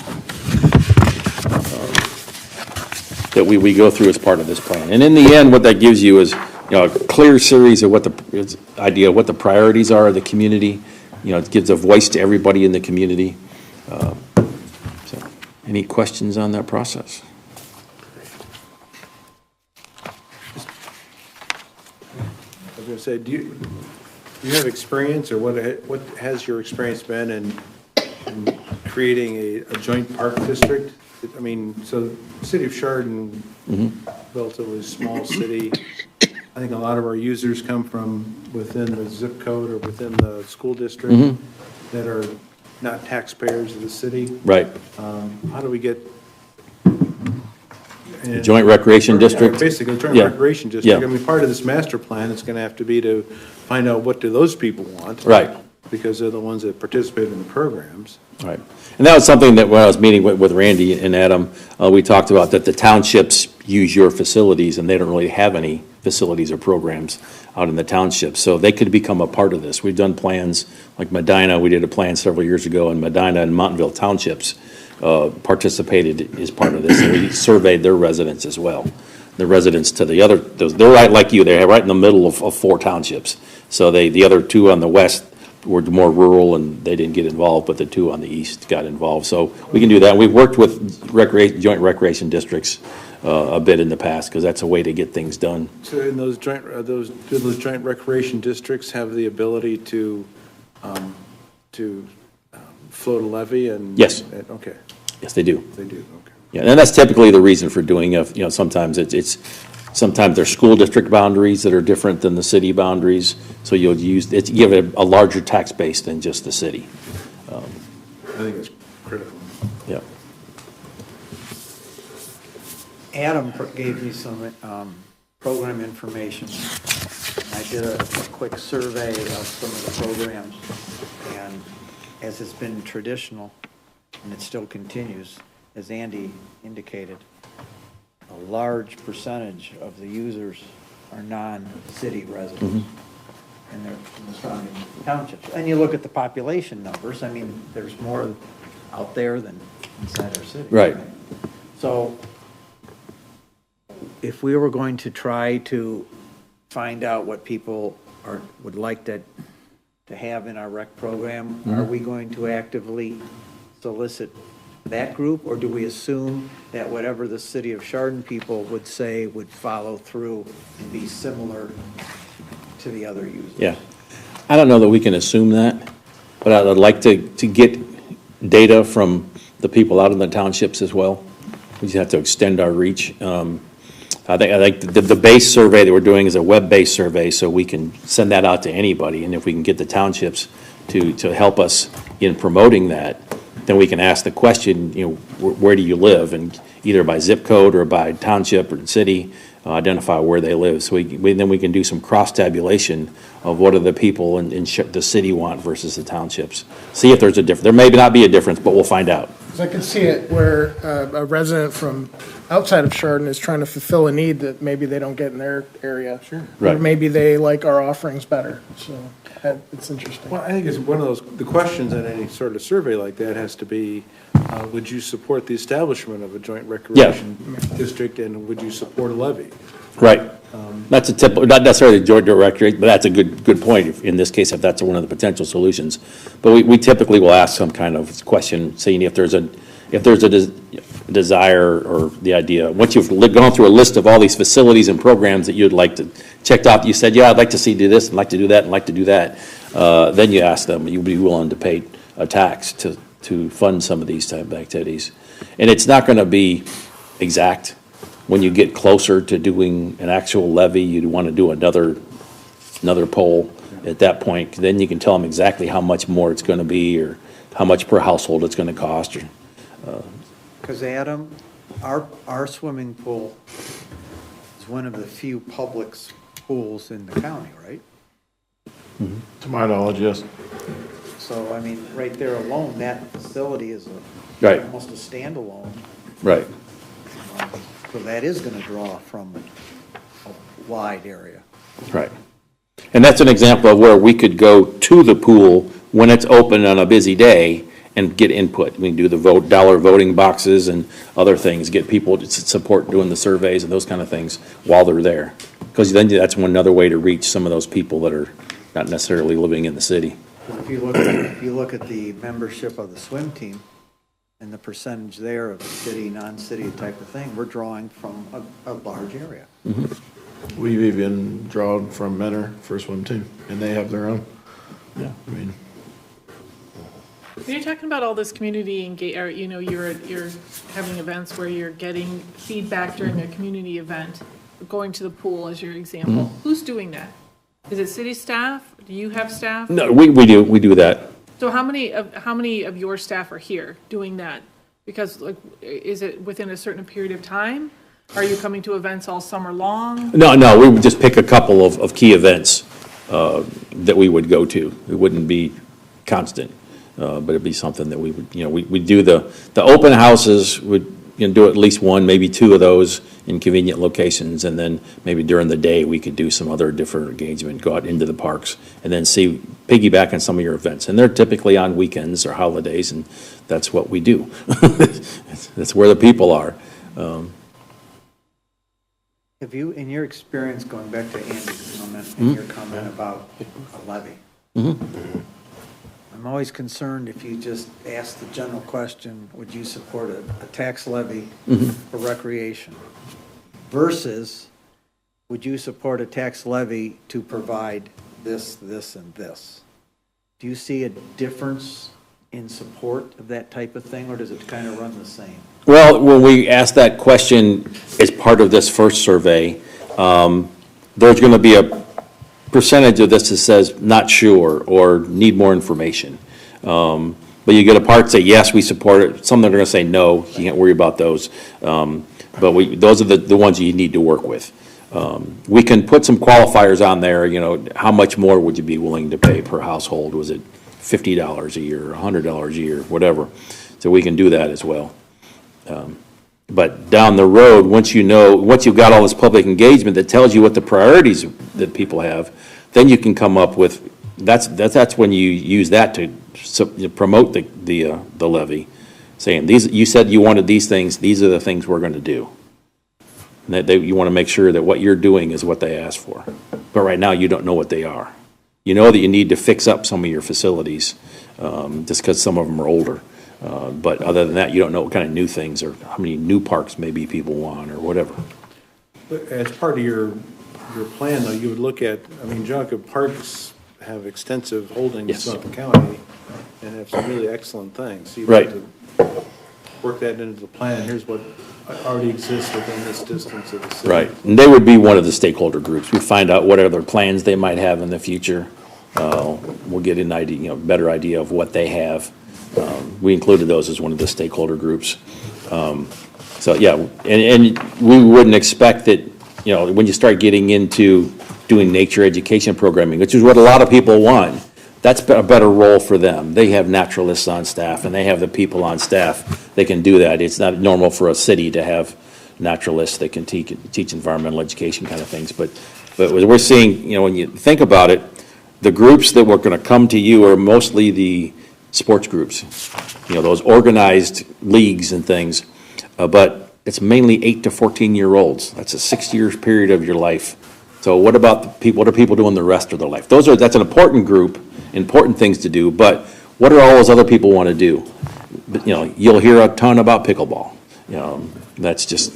that we go through as part of this plan. And in the end, what that gives you is a clear series of what the priorities are of the community. It gives a voice to everybody in the community. So, any questions on that process? I was going to say, do you have experience, or what has your experience been in creating a joint park district? I mean, so the city of Chardon, relatively small city. I think a lot of our users come from within the zip code or within the school district that are not taxpayers of the city. Right. How do we get? Joint recreation district? Basically, joint recreation district. I mean, part of this master plan is going to have to be to find out what do those people want. Right. Because they're the ones that participate in the programs. Right. And that was something that when I was meeting with Randy and Adam, we talked about that the townships use your facilities and they don't really have any facilities or programs out in the townships. So they could become a part of this. We've done plans like Medina. We did a plan several years ago, and Medina and Montville townships participated as part of this. And we surveyed their residents as well. The residents to the other, they're right like you. They're right in the middle of 4 townships. So the other 2 on the west were more rural and they didn't get involved, but the 2 on the east got involved. So we can do that. We've worked with joint recreation districts a bit in the past, because that's a way to get things done. So in those joint, do those joint recreation districts have the ability to float a levy and? Yes. Okay, Yes, they do. they do, okay. Yeah, and that's typically the reason for doing it. You know, sometimes sometimes there's school district boundaries that are different than the city boundaries, so you'll give it a larger tax base than just the city. I think it's critical. Yeah. Adam gave me some program information. I did a quick survey of some of the programs, and as it's been traditional, and it still continues, as Andy indicated, a large percentage of the users are non-city residents. And they're in the surrounding townships. And you look at the population numbers, I mean, there's more out there than inside our city. Right. So if we were going to try to find out what people would like to have in our rec program, are we going to actively solicit that group, or do we assume that whatever the city of Chardon people would say would follow through and be similar to the other users? Yeah. I don't know that we can assume that, but I'd like to get data from the people out in the townships as well. We just have to extend our reach. I think the base survey that we're doing is a web-based survey, so we can send that out to anybody, and if we can get the townships to help us in promoting that, then we can ask the question, you know, where do you live? And either by zip code or by township or city, identify where they live. So then we can do some cross-tabulation of what are the people in the city want versus the townships. See if there's a difference. There may not be a difference, but we'll find out. I can see it where a resident from outside of Chardon is trying to fulfill a need that maybe they don't get in their area. Sure. Right. Or maybe they like our offerings better, so it's interesting. Well, I think it's one of those, the questions in any sort of survey like that has to be, would you support the establishment of a joint recreation district, and would you support a levy? Right. That's a typical, not necessarily joint recreation, but that's a good point, in this case, if that's one of the potential solutions. But we typically will ask some kind of question, saying if there's a desire or the idea, once you've gone through a list of all these facilities and programs that you'd like to check off, you said, yeah, I'd like to see do this, and like to do that, and like to do that, then you ask them, you'd be willing to pay a tax to fund some of these type of activities. And it's not going to be exact. When you get closer to doing an actual levy, you'd want to do another poll at that point. Then you can tell them exactly how much more it's going to be, or how much per household it's going to cost. Because Adam, our swimming pool is one of the few public pools in the county, right? To my knowledge, yes. So, I mean, right there alone, that facility is Right. almost a standalone. Right. So that is going to draw from a wide area. Right. And that's an example of where we could go to the pool when it's open on a busy day and get input. We can do the dollar voting boxes and other things, get people to support doing the surveys and those kind of things while they're there. Because then that's another way to reach some of those people that are not necessarily living in the city. If you look at the membership of the swim team and the percentage there of city, non-city type of thing, we're drawing from a large area. We've even drawn from Menor for a swim team, and they have their own. Yeah. I mean, When you're talking about all this community engagement, or, you know, you're having events where you're getting feedback during a community event, going to the pool as your example. Who's doing that? Is it city staff? Do you have staff? No, we do that. So how many of your staff are here doing that? Because, like, is it within a certain period of time? Are you coming to events all summer long? No, we would just pick a couple of key events that we would go to. It wouldn't be constant, but it'd be something that we would, you know, we do the open houses, would, you know, do at least one, maybe two of those in convenient locations, and then maybe during the day we could do some other different engagement, go out into the parks, and then piggyback on some of your events. And they're typically on weekends or holidays, and that's what we do. That's where the people are. Have you, in your experience, going back to Andy's comment and your comment about a levy, I'm always concerned if you just ask the general question, would you support a tax levy for recreation? versus, would you support a tax levy to provide this, this, and this? Do you see a difference in support of that type of thing, or does it kind of run the same? Well, when we asked that question as part of this first survey, there's going to be a percentage of this that says not sure or need more information. But you get a part say, yes, we support it. Some that are going to say, no, you can't worry about those. But those are the ones you need to work with. We can put some qualifiers on there, how much more would you be willing to pay per household? Was it $50 a year, $100 a year, whatever? So we can do that as well. But down the road, once you've got all this public engagement that tells you what the priorities that people have, then you can come up with, that's when you use that to promote the levy, saying, you said you wanted these things, these are the things we're going to do. And that you want to make sure that what you're doing is what they asked for. But right now, you don't know what they are. You know that you need to fix up some of your facilities, just because some of them are older. But other than that, you don't know what kind of new things or how many new parks maybe people want or whatever. But as part of your plan, though, you would look at, Jonquil Parks have extensive holdings throughout the county and have some really excellent things. So you'd have to work that into the plan. Here's what already exists within this distance of the city. Right, and they would be one of the stakeholder groups. We find out what other plans they might have in the future. We'll get an idea, better idea of what they have. We included those as one of the stakeholder groups. So yeah, and we wouldn't expect that, when you start getting into doing nature education programming, which is what a lot of people want, that's a better role for them. They have naturalists on staff, and they have the people on staff that can do that. It's not normal for a city to have naturalists that can teach environmental education kind of things. But we're seeing, when you think about it, the groups that were going to come to you are mostly the sports groups, those organized leagues and things. But it's mainly 8 to 14-year-olds. That's a 6 year period of your life. So what about the people? What are people doing the rest of their life? That's an important group, important things to do. But what are all those other people want to do? You'll hear a ton about pickleball. That's just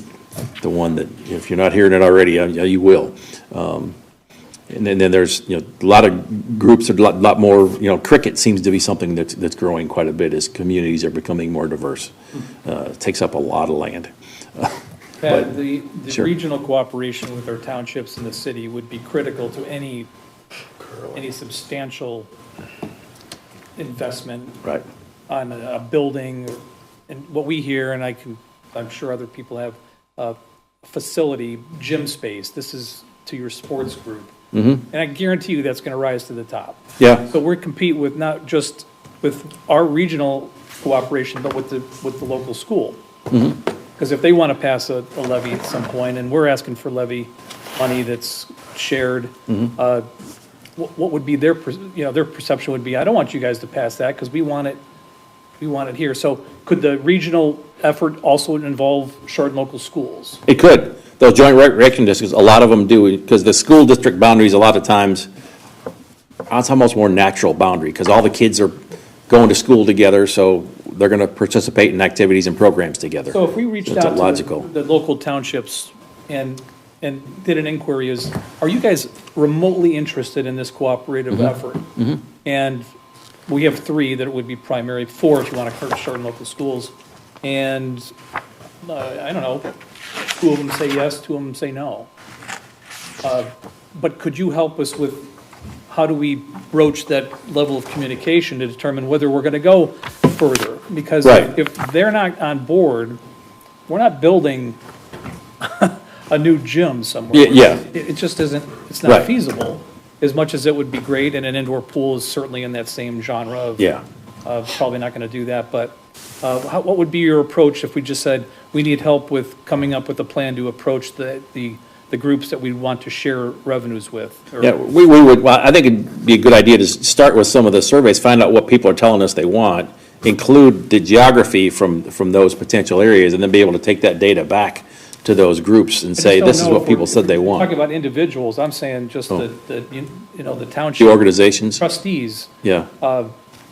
the one that if you're not hearing it already, you will. And then there's a lot of groups, a lot more. Cricket seems to be something that's growing quite a bit as communities are becoming more diverse. It takes up a lot of land. Pat, the Sure. regional cooperation with our townships in the city would be critical to any substantial investment Right. on a building. And what we hear, and I'm sure other people have, facility, gym space. This is to your sports group. And I guarantee you that's going to rise to the top. Yeah. So we're compete with not just with our regional cooperation, but with the local school. Because if they want to pass a levy at some point, and we're asking for levy money that's shared, what would be their perception would be, I don't want you guys to pass that because we want it here. So could the regional effort also involve Chardon local schools? It could. Those joint recreation districts, a lot of them do, because the school district boundaries, a lot of times, it's almost more natural boundary, because all the kids are going to school together, so they're going to participate in activities and programs together. So if we reached It's out logical. to the local townships and did an inquiry, are you guys remotely interested in this cooperative effort? And we have 3 that would be primary, 4 if you want to cover Chardon local schools. And I don't know, 2 of them say yes, 2 of them say no. But could you help us with how do we broach that level of communication to determine whether we're going to go further? Because Right. if they're not on board, we're not building a new gym somewhere. Yeah. It just isn't, it's not Right. feasible, as much as it would be great, and an indoor pool is certainly in that same genre of. Yeah. Probably not going to do that, but what would be your approach if we just said, we need help with coming up with a plan to approach the groups that we want to share revenues with? Or- Yeah, we would, well, I think it'd be a good idea to start with some of the surveys, find out what people are telling us they want, include the geography from those potential areas, and then be able to take that data back to those groups and I say, just this don't is know what if people we're said they want. Talking about individuals, I'm saying just the township. The organizations? Trustees. Yeah.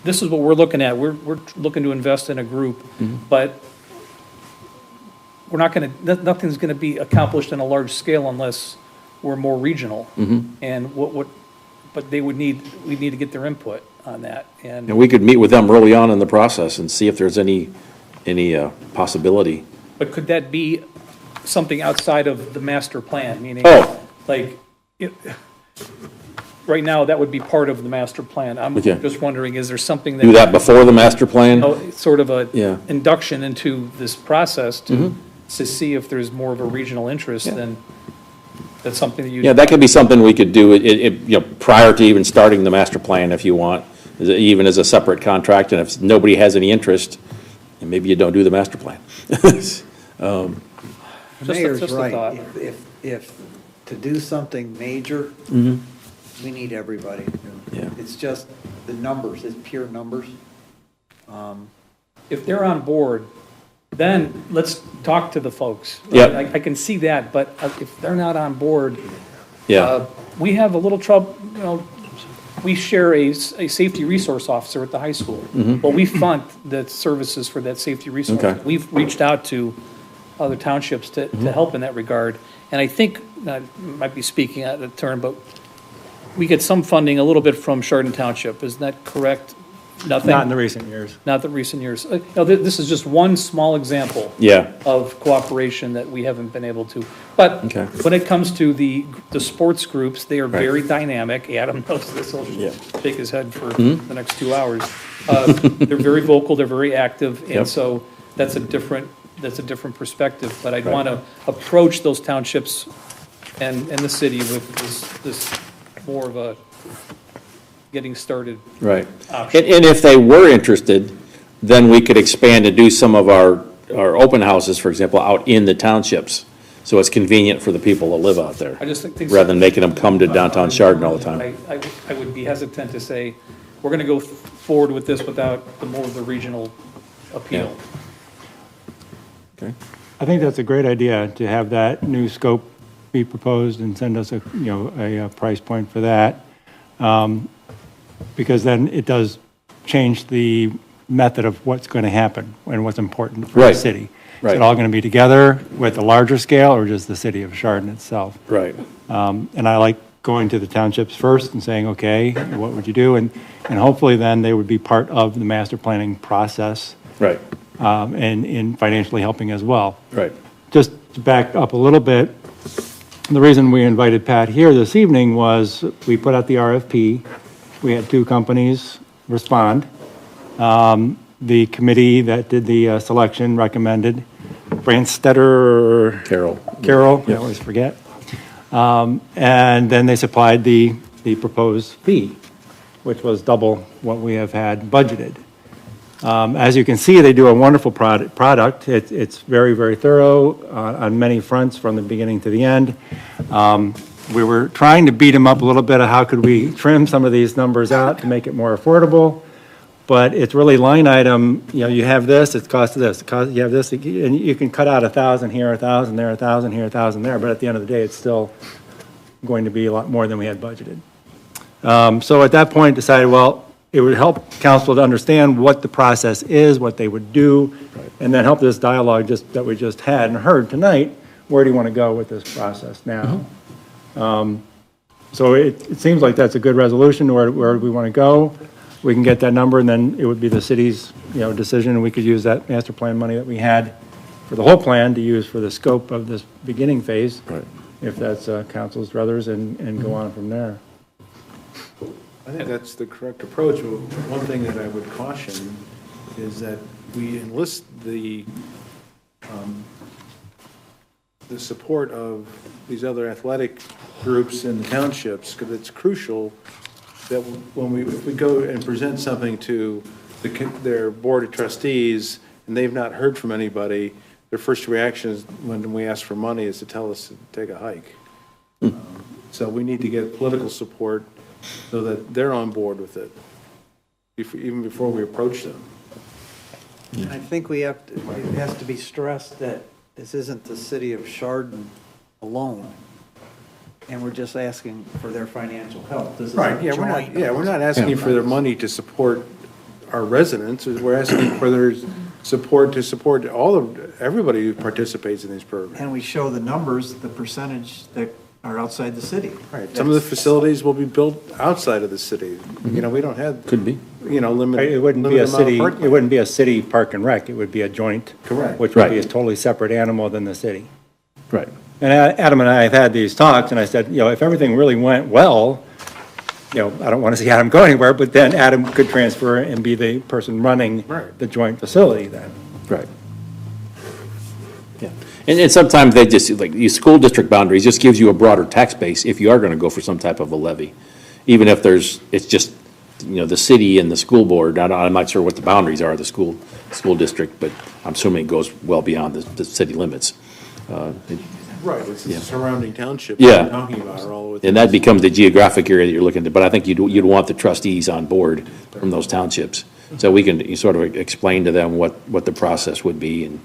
This is what we're looking at. We're looking to invest in a group, but we're not gonna, nothing's gonna be accomplished on a large scale unless we're more regional. And but we'd need to get their input on that, And we could meet with them early on in the process and see if there's any possibility. But could that be something outside of the master plan, meaning, like, right now, that would be part of the master plan. I'm Okay. just wondering, is there something that? Do that before the master plan? Sort of a Yeah. induction into this process to see if there's more of a regional interest, then that's something that you. Yeah, that could be something we could do, prior to even starting the master plan, if you want, even as a separate contract, and if nobody has any interest, and maybe you don't do the master plan. The mayor's just a right. thought. If, to do something major, we need everybody. Yeah. It's just the numbers, it's pure numbers. If they're on board, then let's talk to the folks. Yeah. I can see that, but if they're not on board, Yeah, we have a little trouble, we share a safety resource officer at the high school. Well, we fund the services for that safety resource. Okay. We've reached out to other townships to help in that regard. And I think, I might be speaking out of turn, but we get some funding a little bit from Chardon Township. Isn't that correct? Nothing? Not in the recent years. Not the recent years. This is just one small example yeah, of cooperation that we haven't been able to. But Okay. when it comes to the sports groups, they are Right. very dynamic. Adam knows this, he'll Yeah. shake his head for the next 2 hours. They're very vocal, they're very active, and Yep. so that's a different perspective. But I'd want to approach those townships and the city with this more of a getting started. right. Option. And if they were interested, then we could expand and do some of our open houses, for example, out in the townships. So it's convenient for the people that live out there, I just think. rather than making them come to downtown Chardon all the time. I would be hesitant to say, we're going to go forward with this without more of the regional appeal. Okay. I think that's a great idea, to have that new scope be proposed and send us a price point for that. Because then it does change the method of what's going to happen and what's important for the Right. city. Is Right. it all going to be together with a larger scale, or just the city of Chardon itself? Right. And I like going to the townships first and saying, okay, what would you do? And hopefully then they would be part of the master planning process, Right. and in financially helping as well. Right. Just to back up a little bit, the reason we invited Pat here this evening was we put out the RFP. We had 2 companies respond. The committee that did the selection recommended Branstetter. Carroll, I always forget. And then they supplied the proposed fee, which was double what we have had budgeted. As you can see, they do a wonderful product. It's very, very thorough on many fronts from the beginning to the end. We were trying to beat them up a little bit of how could we trim some of these numbers out to make it more affordable. But it's really line item, you have this, it's cost of this, you have this, and you can cut out 1,000 here, 1,000 there, 1,000 here, 1,000 there, but at the end of the day, it's still going to be a lot more than we had budgeted. So at that point, decided, well, it would help council to understand what the process is, what they would do, and then help this dialogue that we just had and heard tonight. Where do you want to go with this process now? So it seems like that's a good resolution, where we want to go. We can get that number, and then it would be the city's, decision, and we could use that master plan money that we had for the whole plan to use for the scope of this beginning phase. Right. If that's council's druthers, and go on from there. I think that's the correct approach. One thing that I would caution is that we enlist the support of these other athletic groups in the townships, because it's crucial that if we go and present something to their board of trustees, and they've not heard from anybody, their first reaction is, when we ask for money, is to tell us to take a hike. So we need to get political support so that they're on board with it, even before we approach them. I think it has to be stressed that this isn't the city of Chardon alone, and we're just asking for their financial help. This is Right, yeah, we're not asking for their money to support our residents, we're asking for support all of, everybody who participates in these programs. And we show the numbers, the percentage that are outside the city. Right, some of the facilities will be built outside of the city. You know, we don't have. Could be. You know, limited. It wouldn't be a limited amount of city, parking. it wouldn't be a city park and rec, it would be a joint. Correct. Which would be Right. a totally separate animal than the city. Right. And Adam and I have had these talks, and I said, you know, if everything really went well, you know, I don't want to see Adam go anywhere, but then Adam could transfer and be the person running Right. the joint facility then. Right. Yeah. And sometimes they just, like, these school district boundaries just gives you a broader tax base if you are gonna go for some type of a levy. Even if it's just, you know, the city and the school board, I'm not sure what the boundaries are of the school district, but I'm assuming it goes well beyond the city limits. Right, it's the surrounding township. Yeah. We're talking about are all within. And that becomes the geographic area that you're looking at, but I think you'd want the trustees on board from those townships. So we can sort of explain to them what the process would be and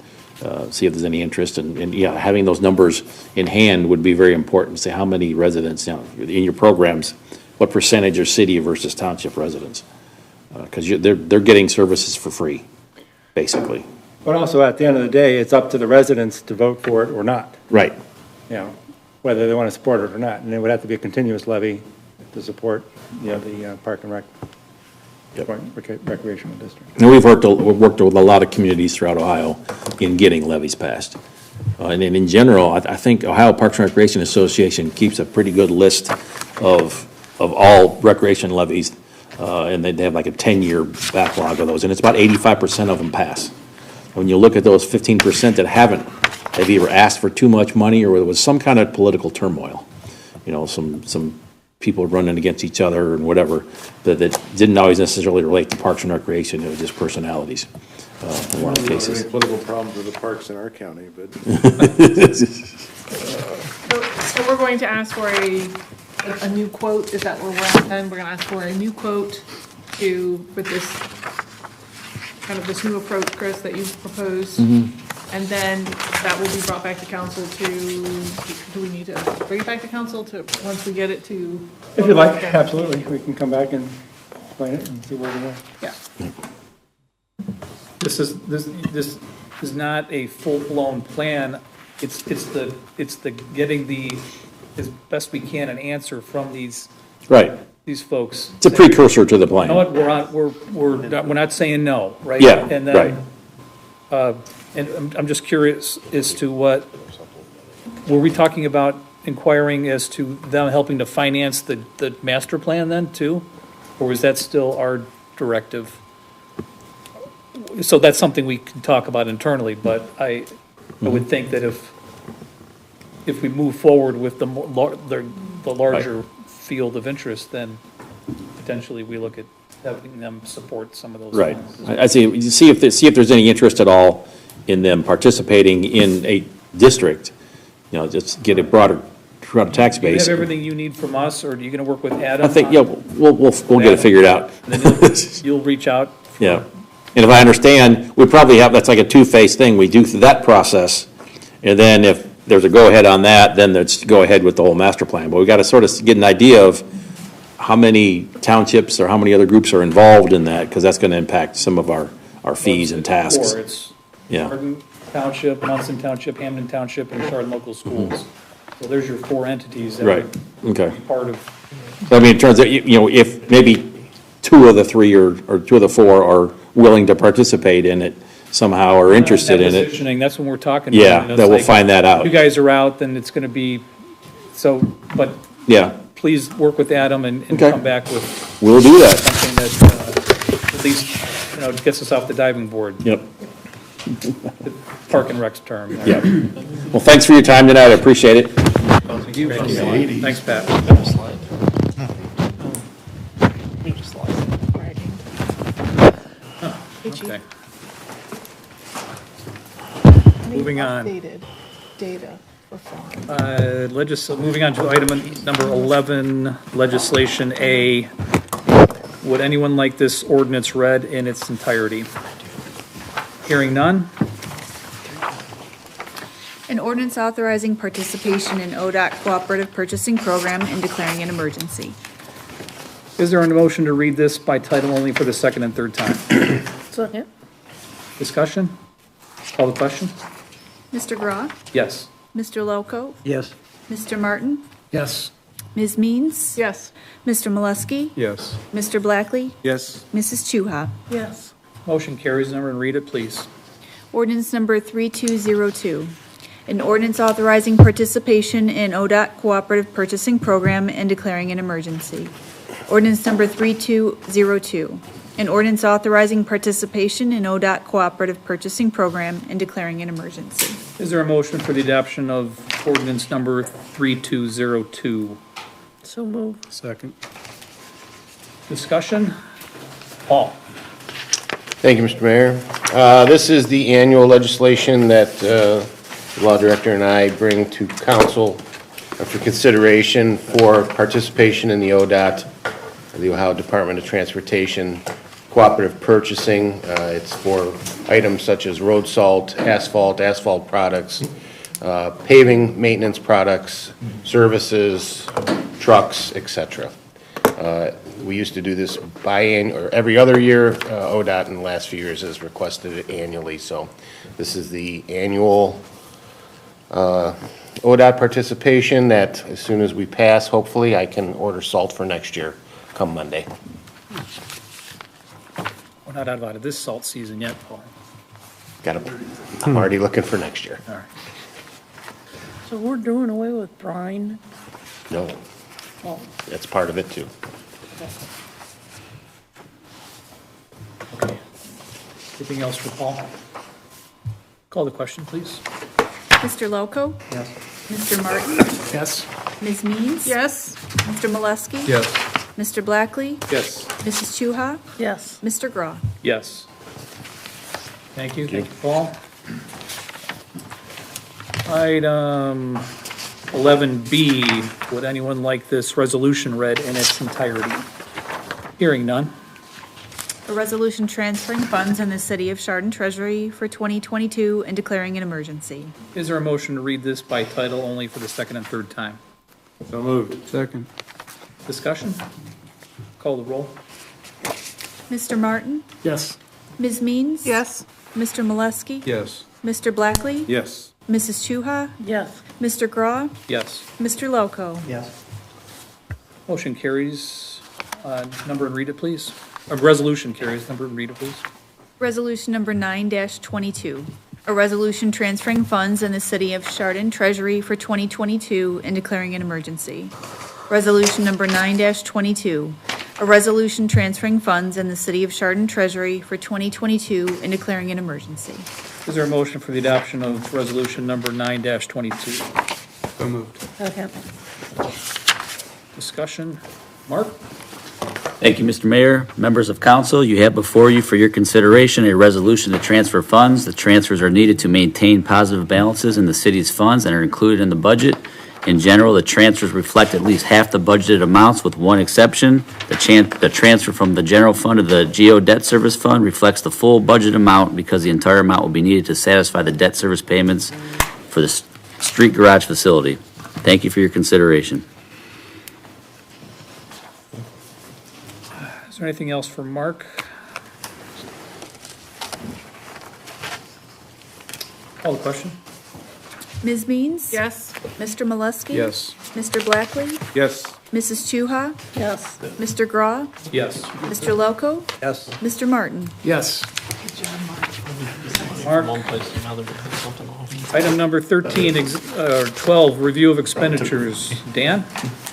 see if there's any interest. And yeah, having those numbers in hand would be very important. Say how many residents, you know, in your programs, what percentage are city versus township residents? Because they're getting services for free, basically. But also, at the end of the day, it's up to the residents to vote for it or not, Right. you know, whether they want to support it or not. And it would have to be a continuous levy to support, you know, the park and recreational district. And we've worked with a lot of communities throughout Ohio in getting levies passed. And then in general, I think Ohio Parks and Recreation Association keeps a pretty good list of all recreation levies. And they have like a 10-year backlog of those, and it's about 85% of them pass. When you look at those 15% that haven't, they've either asked for too much money or there was some kind of political turmoil. You know, some people running against each other and whatever, that didn't always necessarily relate to Parks and Recreation, it was just personalities in a lot of cases. Any political problems with the parks in our county, but. So we're going to ask for a new quote, is that where we're at then? We're gonna ask for a new quote with this, kind of this new approach, Chris, that you've proposed. And then that will be brought back to council do we need to bring it back to council once we get it to? If you like, absolutely, we can come back and explain it and see where we are. Yeah. This is not a full-blown plan. It's the getting the, as best we can, an answer from these folks. It's a precursor to the plan. You know what, we're not saying no, right? Yeah, And then, and I'm just curious as to were we talking about inquiring as to them helping to finance the master plan then too? Or was that still our directive? So that's something we can talk about internally, but I would think that if we move forward with the larger field of interest, then potentially we look at having them support some of those. Right. funds. I see if there's any interest at all in them participating in a district, you know, just get a broader tax Do you base. have everything you need from us, or are you gonna work with Adam? I think, yeah, we'll get it figured out. And then you'll reach out? Yeah. And if I understand, we probably have, that's like a two-phase thing. We do that process, and then if there's a go-ahead on that, then let's go ahead with the whole master plan. But we got to sort of get an idea of how many townships or how many other groups are involved in that, because that's going to impact some of our fees and tasks. Or it's Yeah. Chardon Township, Munson Township, Hamden Township, and Chardon Local Schools. So there's your 4 entities that Right. would Okay. be part of. I mean, it turns out, you know, if maybe 2 of the 3 or 2 of the 4 are willing to participate in it somehow or interested in it. Positioning, that's when we're talking. Yeah, about it. It's that we'll like, find that out. You guys are out, then it's gonna be, so, but Yeah, please work with Adam and Okay. come back with we'll do that. something that, at least, you know, gets us off the diving board. Yep. The Park and Rec's term. Yeah. Well, thanks for your time tonight. I appreciate it. Thank you. Thanks, Pat. Okay. Moving on. Updated data for farm. Moving on to item number 11, legislation A. Would anyone like this ordinance read in its entirety? Hearing none? An ordinance authorizing participation in ODOT Cooperative Purchasing Program and declaring an emergency. Is there a motion to read this by title only for the second and third time? Second. Discussion? Call the question? Mr. Grau? Yes. Mr. Lowcoat? Yes. Mr. Martin? Yes. Ms. Means? Yes. Mr. Molesky? Yes. Mr. Blackley? Yes. Mrs. Chuha? Yes. Motion carries. Number and read it, please. Ordinance number 3202. An ordinance authorizing participation in ODOT Cooperative Purchasing Program and declaring an emergency. Ordinance number 3202. An ordinance authorizing participation in ODOT Cooperative Purchasing Program and declaring an emergency. Is there a motion for the adoption of ordinance number 3202? So move. Second. Discussion? Paul? Thank you, Mr. Mayor. This is the annual legislation that the Law Director and I bring to council for consideration for participation in the ODOT, the Ohio Department of Transportation Cooperative Purchasing. It's for items such as road salt, asphalt products, paving maintenance products, services, trucks, etc. We used to do this or every other year. ODOT in the last few years has requested it annually, so this is the annual ODOT participation that as soon as we pass, hopefully, I can order salt for next year come Monday. We're not out of this salt season yet, Paul. I'm already looking for next year. All right. So we're doing away with brine? No, Oh, that's part of it too. Okay. Anything else for Paul? Call the question, please. Mr. Lowcoat? Yes. Mr. Martin? Yes. Ms. Means? Yes. Mr. Molesky? Yes. Mr. Blackley? Yes. Mrs. Chuha? yes. Mr. Grau? Yes. Thank you. Thank you, Paul. Item 11B, would anyone like this resolution read in its entirety? Hearing none. A resolution transferring funds in the City of Chardon Treasury for 2022 and declaring an emergency. Is there a motion to read this by title only for the second and third time? So moved. Second. Discussion? Call the roll. Mr. Martin? Yes. Ms. Means? Yes. Mr. Molesky? Yes. Mr. Blackley? Yes. Mrs. Chuha? Yes. Mr. Grau? Yes. Mr. Loco? Yes. Motion carries. Number and read it, please. Resolution carries. Number and read it, please. Resolution number 9-22. A resolution transferring funds in the City of Chardon Treasury for 2022 and declaring an emergency. Resolution number 9-22. A resolution transferring funds in the City of Chardon Treasury for 2022 and declaring an emergency. Is there a motion for the adoption of resolution number 9-22? So moved. Second. Discussion? Mark? Thank you, Mr. Mayor. Members of council, you have before you for your consideration a resolution to transfer funds. The transfers are needed to maintain positive balances in the city's funds and are included in the budget. In general, the transfers reflect at least half the budgeted amounts with one exception. The transfer from the general fund to the GO debt service fund reflects the full budget amount because the entire amount will be needed to satisfy the debt service payments for the street garage facility. Thank you for your consideration. Is there anything else for Mark? Call the question. Ms. Means? Yes. Mr. Molesky? Yes. Mr. Blackley? Yes. Mrs. Chuha? Yes. Mr. Grau? Yes. Mr. Loco? Yes. Mr. Martin? Yes. Mark. Item number 12, review of expenditures. Dan?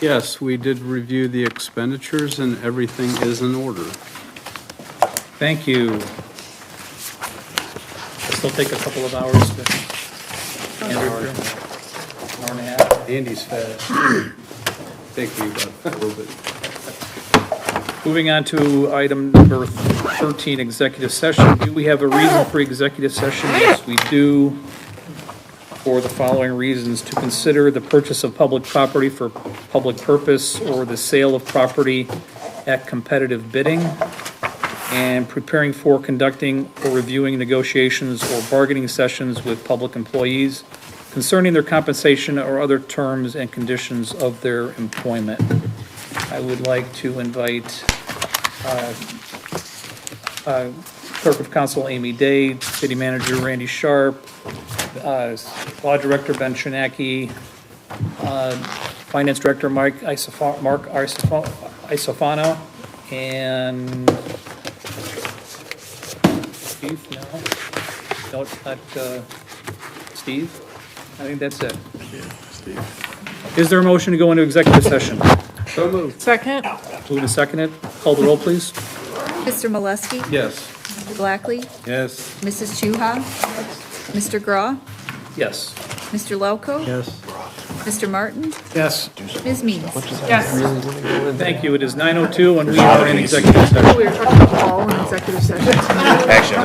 Yes, we did review the expenditures and everything is in order. Thank you. It'll take a couple of hours to. An hour and a half. Andy's fast. Take me about a little bit. Moving on to item number 13, executive session. Do we have a reason for executive session? Yes, we do. For the following reasons: to consider the purchase of public property for public purpose or the sale of property at competitive bidding, and preparing for conducting or reviewing negotiations or bargaining sessions with public employees concerning their compensation or other terms and conditions of their employment. I would like to invite Clerk of Council Amy Day, City Manager Randy Sharp, Law Director Ben Chinaki, Finance Director Mark Isofano, and Steve, no, not Steve? I think that's it. Is there a motion to go into executive session? So moved. Second? Moved and seconded. Call the roll, please. Mr. Molesky? Yes. Mr. Blackley? Yes. Mrs. Chuha? Mr. Graw? Yes. Mr. Lelko? Yes. Mr. Martin? Yes. Ms. Means? Yes. Thank you. It is 9:02 and we are in executive session. We were talking about Paul in executive session. Action.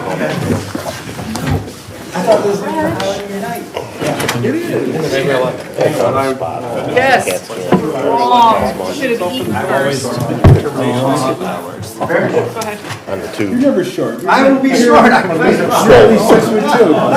Yes. Wrong. Should have eaten first. Go ahead. On the two. I will be short. I'm 6'2".